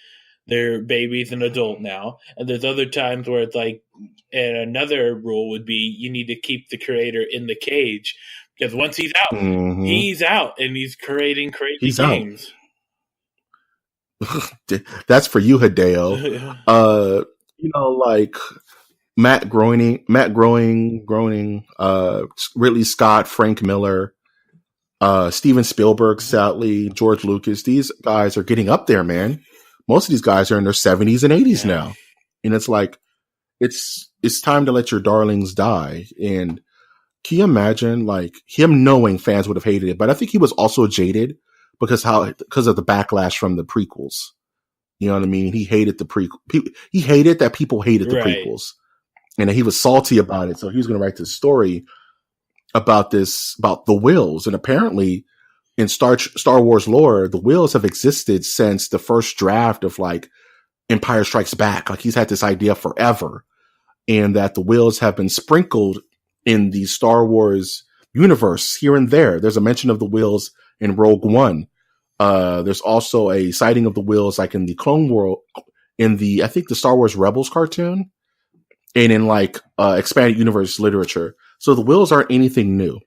B: Their baby's an adult now. And there's other times where it's like, and another rule would be you need to keep the creator in the cage. Because once he's out, he's out, and he's creating crazy games.
A: That's for you, Hideo. Groening, Ridley Scott, Frank Miller, Steven Spielberg, sadly, George Lucas. These guys are getting up there, man. Most of these guys are in their 70s and 80s now. And it's like, it's time to let your darlings die. And can you imagine, like, him knowing fans would have hated it? But I think he was also jaded because of the backlash from the prequels. You know what I mean? He hated the prequel. He hated that people hated the prequels. And he was salty about it. So he was going to write this story about the Wills. And apparently in Star Wars lore, the Wills have existed since the first draft of like Empire Strikes Back. Like he's had this idea forever. And that the Wills have been sprinkled in the Star Wars universe here and there. There's a mention of the Wills in Rogue One. There's also a sighting of the Wills like in the Clone World, I think the Star Wars Rebels cartoon. And in like expanded universe literature. So the Wills aren't anything new.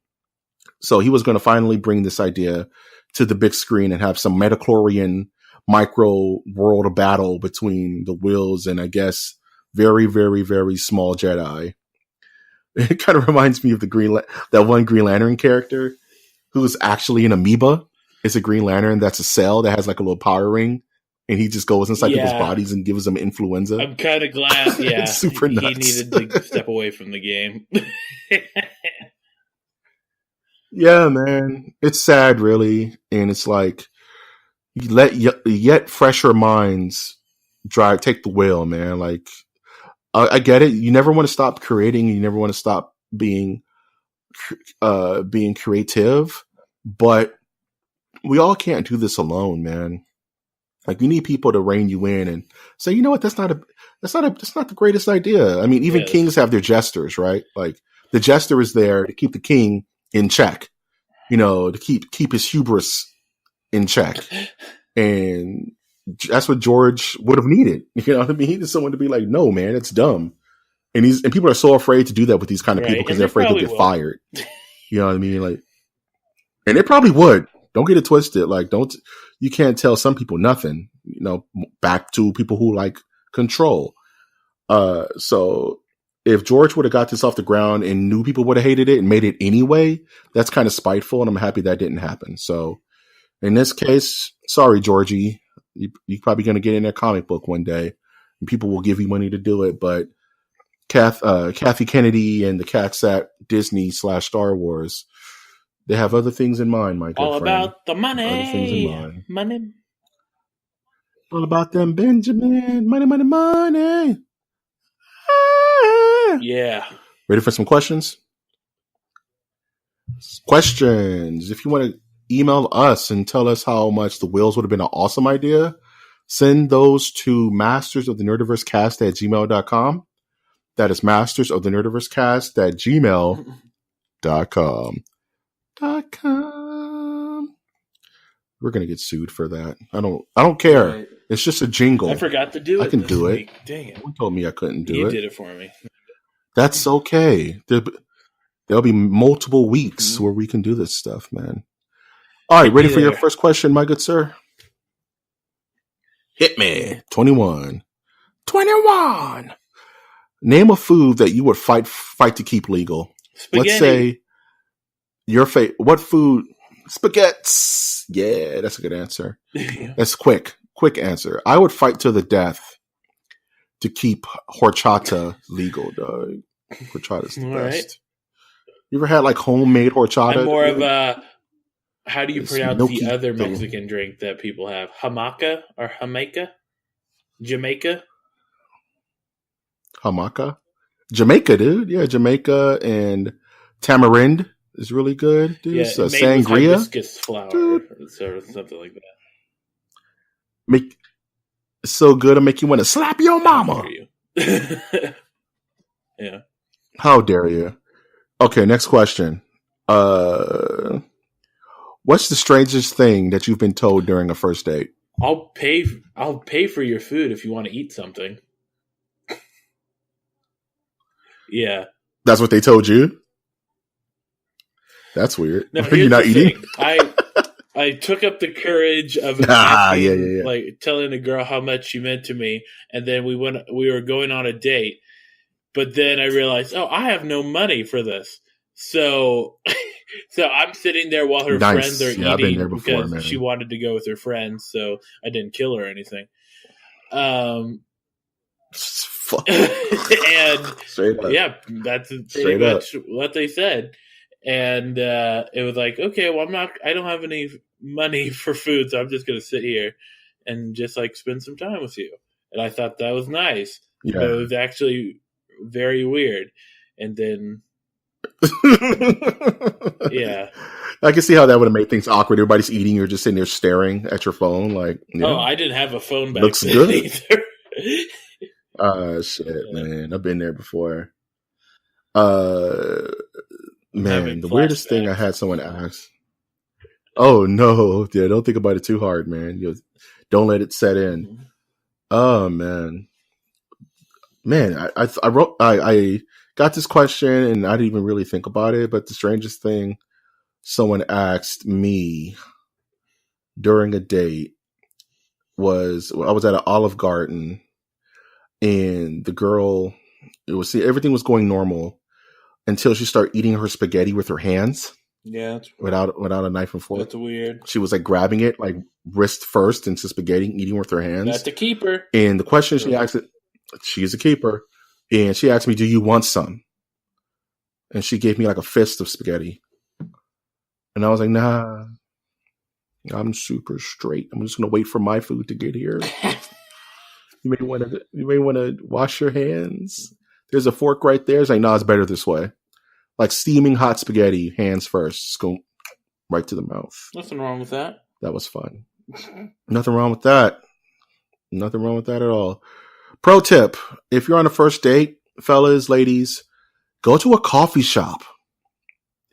A: So he was going to finally bring this idea to the big screen and have some metachlorian micro world battle between the Wills and I guess very, very, very small Jedi. It kind of reminds me of that one Green Lantern character who is actually an amoeba. It's a Green Lantern that's a cell that has like a little power ring. And he just goes inside people's bodies and gives them influenza.
B: I'm kind of glad,
A: it's super nuts.
B: He needed to step away from the game.
A: Yeah, man. It's sad, really. And it's like, you let yet fresher minds take the wheel, man. Like, I get it. You never want to stop creating. You never want to stop being creative. But we all can't do this alone, man. Like you need people to rein you in and say, you know what, that's not the greatest idea. I mean, even kings have their jesters, right? Like the jester is there to keep the king in check, you know, to keep his hubris in check. And that's what George would have needed. You know what I mean? He needed someone to be like, no, man, it's dumb. And people are so afraid to do that with these kind of people because they're afraid they'll get fired. You know what I mean? Like, and they probably would. Don't get it twisted. Like, you can't tell some people nothing, you know, back to people who like control. So if George would have got this off the ground and knew people would have hated it and made it anyway, that's kind of spiteful. And I'm happy that didn't happen. So in this case, sorry, Georgie, you're probably going to get in a comic book one day and people will give you money to do it. But Kathy Kennedy and the cats at Disney/Star Wars, they have other things in mind, my good
B: all
A: friend.
B: About the money.
A: Other things in mind.
B: Money.
A: All about them Benjamin. Money, money, money.
B: Yeah.
A: Ready for some questions? Questions. If you want to email us and tell us how much the Wills would have been an awesome idea, send those to mastersofthenerdiversecast@gmail.com. That is mastersofthenerdiversecast@gmail.com. We're gonna get sued for that. I don't care. Right. It's just a jingle.
B: I forgot to do it.
A: I can do it.
B: Dang it!
A: Someone told me I couldn't do it.
B: You did it for me.
A: That's okay. There'll be multiple weeks where we can do this stuff, man. All right, ready for your first question, my good sir? Hit me. 21. Name a food that you would fight to keep legal.
B: Spaghetti.
A: Let's say your what food? Spaghettis. Yeah, that's a good answer. That's quick answer. I would fight to the death to keep horchata legal, dog. Horchata's the best. Right. You ever had like homemade horchata?
B: I'm more of a, how do you pronounce the other Mexican drink that people have? Hamaca or Jamaica? Jamaica, dude. Yeah, Jamaica and tamarind is really good, dude.
A: Yeah, sangria,
B: hibiscus flower, dude. Or something like that.
A: It's so good to make you want to slap your mama.
B: Yeah.
A: How dare you? Okay, next question. What's the strangest thing that you've been told during a first date?
B: I'll pay for your food if you want to eat something. Yeah.
A: That's what they told you? That's weird.
B: No,
A: You're not eating?
B: I took up the courage of like telling a girl how much she meant to me, and then we were going on a date, But then I realized, I have no money for this. So I'm sitting there while her friends are
A: Nice. Yeah, I've been
B: eating
A: there before,
B: because
A: man.
B: she wanted to go with her friends, so I didn't kill her or anything.
A: Fuck.
B: And
A: Straight up.
B: yeah, that's pretty
A: Straight up.
B: much what they said. And it was like, okay, well, I don't have any money for food, so I'm just going to sit here and just like spend some time with you. And I thought that was nice.
A: Yeah.
B: But it was actually very weird. And then, yeah.
A: I can see how that would have made things awkward. Everybody's eating, you're just sitting there staring at your phone, like,
B: I didn't have a phone back
A: looks
B: then
A: good
B: either.
A: Shit, man. I've been there before. Man, the weirdest thing I had someone ask. Oh no, yeah, don't think about it too hard, man. Don't let it set in.
B: Mm-hmm.
A: Oh man, I got this question and I didn't even really think about it. But the strangest thing someone asked me during a date was I was at an Olive Garden and the girl, everything was going normal until she started eating her spaghetti with her hands.
B: Yeah,
A: without a knife and fork.
B: That's weird.
A: She was like grabbing it like wrist first into spaghetti, eating with her hands.
B: That's a keeper.
A: And the question she asked, she's a keeper, and she asked me, "Do you want some?" And she gave me like a fist of spaghetti, and I was like, "Nah, I'm super straight. I'm just gonna wait for my food to get here. You may want to wash your hands. There's a fork right there." It's like, "No, it's better this way." Like steaming hot spaghetti, hands first, just go right to the mouth.
B: Nothing wrong with that.
A: That was fun. Nothing wrong with that. Nothing wrong with that at all. Pro tip: if you're on a first date, fellas, ladies, go to a coffee shop.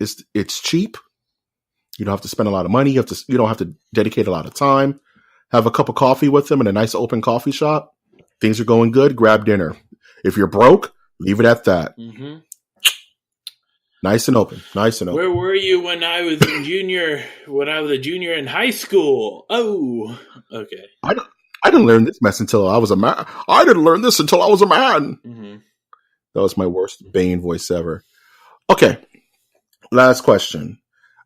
A: It's cheap. You don't have to spend a lot of money. You don't have to dedicate a lot of time. Have a cup of coffee with them in a nice open coffee shop. Things are going good. Grab dinner. If you're broke, leave it at that.
B: Mm-hmm.
A: Nice and open. Nice and open.
B: Where were you when I was a junior in high school? Oh, okay.
A: I didn't learn this mess until I was a man. I didn't learn this until I was a man.
B: Mm-hmm.
A: That was my worst Bane voice ever. Okay. Last question.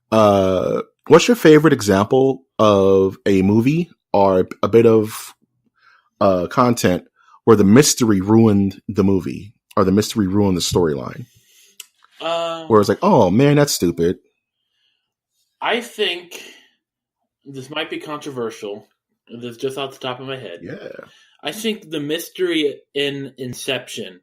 A: What's your favorite example of a movie or a bit of content where the mystery ruined the movie or the mystery ruined the storyline? Where it's like, oh man, that's stupid.
B: I think this might be controversial. This is just off the top of my head.
A: Yeah.
B: I think the mystery in Inception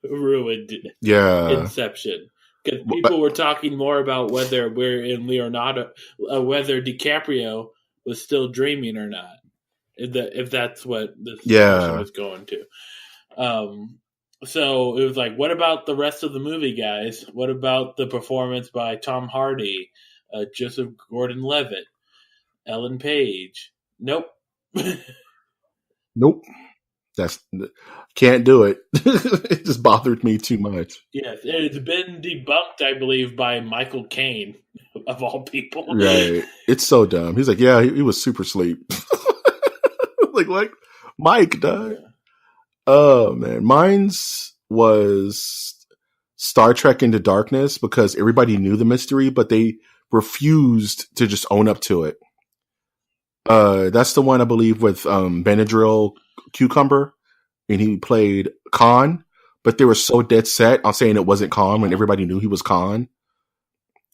B: ruined Inception. Because people were talking more about whether we're in Leonardo, whether DiCaprio was still dreaming or not. If that's what this question was going to. So it was like, what about the rest of the movie, guys? What about the performance by Tom Hardy, Joseph Gordon-Levitt, Ellen Page? Nope.
A: Nope. Can't do it. It just bothered me too much.
B: Yes, it's been debunked, I believe, by Michael Caine, of all people.
A: Right. It's so dumb. He's like, yeah, he was super asleep. like, what? Mike, dog. Yeah. Oh, man. Mine's was Star Trek Into Darkness because everybody knew the mystery, but they refused to just own up to it. That's the one, I believe, with Benadryl Cucumber, and he played Khan, but they were so dead set on saying it wasn't Khan when everybody knew he was Khan.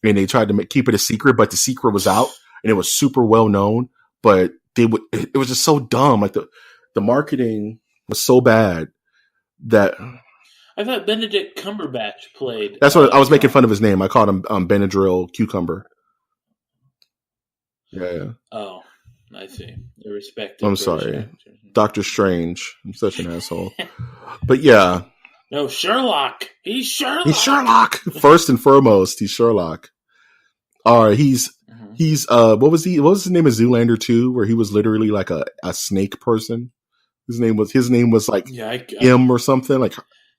A: And they tried to keep it a secret, but the secret was out, and it was super well known, but it was just so dumb. Like the marketing was so bad that
B: I thought Benedict Cumberbatch played.
A: That's what I was making fun of his name. I called him Benadryl Cucumber. Yeah.
B: Oh, I see.
A: I'm sorry, Doctor Strange. I'm such an asshole. But yeah.
B: No, Sherlock. He's Sherlock.
A: He's Sherlock. First and foremost, he's Sherlock. All right, he's what was his name in Zoolander 2, where he was literally like a snake person. His name was like M or something. Like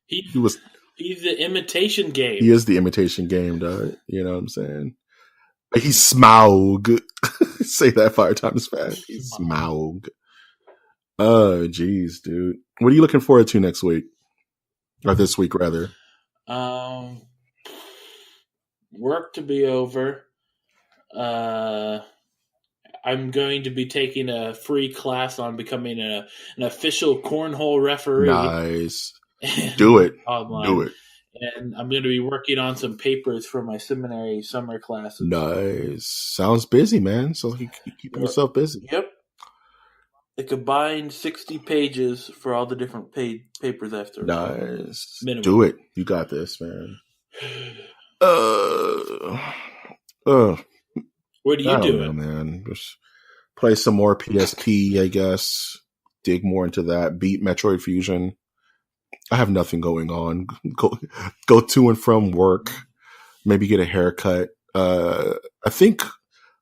A: he's
B: the Imitation Game.
A: He is the Imitation Game, dog. You know what I'm saying? Like he's Smaug. Say that 5 times fast. He's Smaug. Oh, geez, dude. What are you looking forward to next week? Or this week, rather?
B: Work to be over. I'm going to be taking a free class on becoming an official cornhole referee.
A: Nice. Do it.
B: Online.
A: Do it.
B: And I'm going to be working on some papers for my seminary summer classes.
A: Nice. Sounds busy, man. So you keeping yourself busy.
B: Yep. A combined 60 pages for all the different papers after.
A: Nice.
B: Minimum.
A: Do it. You got this, man.
B: What are you doing?
A: Know, man? Just play some more PSP, I guess. Dig more into that. Beat Metroid Fusion. I have nothing going on. Go to and from work. Maybe get a haircut. I think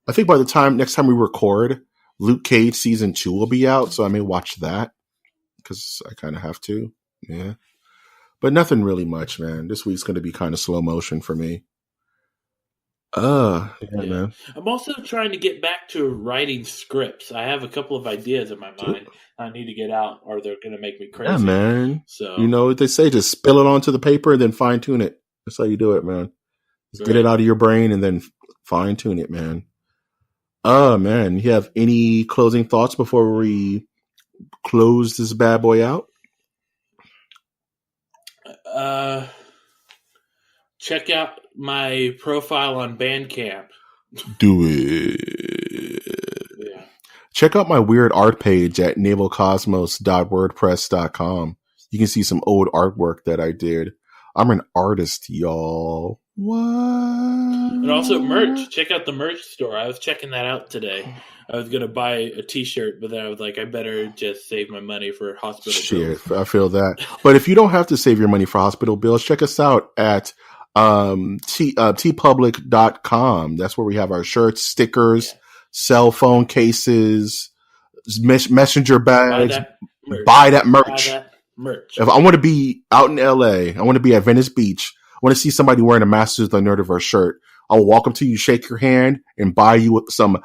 A: by the time next time we record, Luke Cage season 2 will be out, so I may watch that because I kind of have to. Yeah, but nothing really much, man. This week's going to be kind of slow motion for me. Yeah, man.
B: I'm also trying to get back to writing scripts. I have a couple of ideas in my mind I need to get out, or they're going to make me crazy.
A: Yeah, man.
B: So
A: you know what they say: just spill it onto the paper and then fine tune it. That's how you do it, man. Just get it out of your brain and then fine tune it, man. Man, you have any closing thoughts before we close this bad boy out?
B: Check out my profile on Bandcamp.
A: Do it.
B: Yeah.
A: Check out my weird art page at navalcosmos.wordpress.com. You can see some old artwork that I did. I'm an artist, y'all. What?
B: And also merch. Check out the merch store. I was checking that out today. I was going to buy a t-shirt, but then I was like, I better just save my money for hospital bills.
A: I feel that. But if you don't have to save your money for hospital bills, check us out at tpublic.com. That's where we have our shirts, stickers, cell phone cases, messenger bags. Buy that merch. If I want to be out in LA, I want to be at Venice Beach, I want to see somebody wearing a Masters of the Nerdiverse shirt, I will walk up to you, shake your hand, and buy you some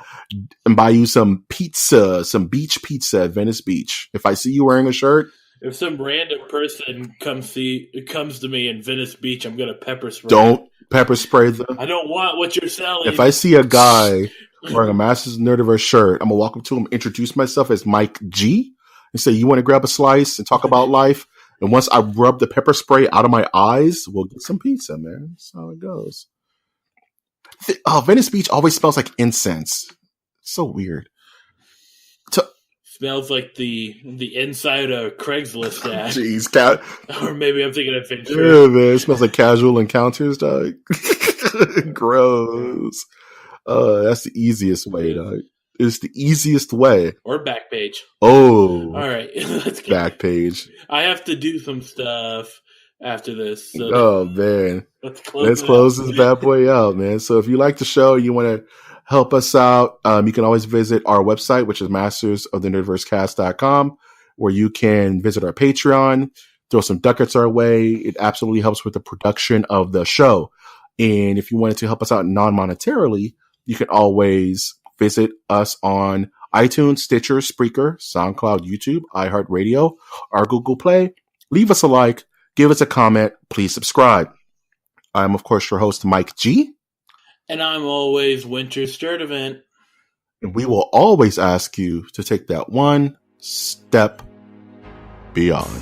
A: pizza, some beach pizza at Venice Beach. If I see you wearing a shirt,
B: if some random person comes to me in Venice Beach, I'm gonna pepper spray.
A: Don't pepper spray them.
B: I don't want what you're selling.
A: If I see a guy wearing a Masters of the Nerdiverse shirt, I'm gonna walk up to him, introduce myself as Mike G, and say, "You want to grab a slice and talk about life?" And once I rub the pepper spray out of my eyes, we'll get some pizza, man. That's how it goes. Venice Beach always smells like incense. So weird.
B: Smells like the inside of Craigslist ad.
A: Jeez,
B: or maybe I'm thinking of Fincher.
A: Yeah, man, it smells like Casual Encounters, dog. Gross. That's the easiest way, dog. It's the easiest way.
B: Or Backpage.
A: Oh.
B: All right. Let's go.
A: Backpage.
B: I have to do some stuff after this. So
A: oh, man.
B: Let's
A: close this bad boy out, man. So if you like the show, you want to help us out, you can always visit our website, which is mastersofthenerdiversecast.com, where you can visit our Patreon, throw some ducats our way. It absolutely helps with the production of the show. And if you wanted to help us out non-monetarily, you can always visit us on iTunes, Stitcher, Spreaker, SoundCloud, YouTube, iHeartRadio, our Google Play. Leave us a like, give us a comment, please subscribe. I'm, of course, your host, Mike G.
B: And I'm always Winter Sturdivant.
A: And we will always ask you to take that one step beyond.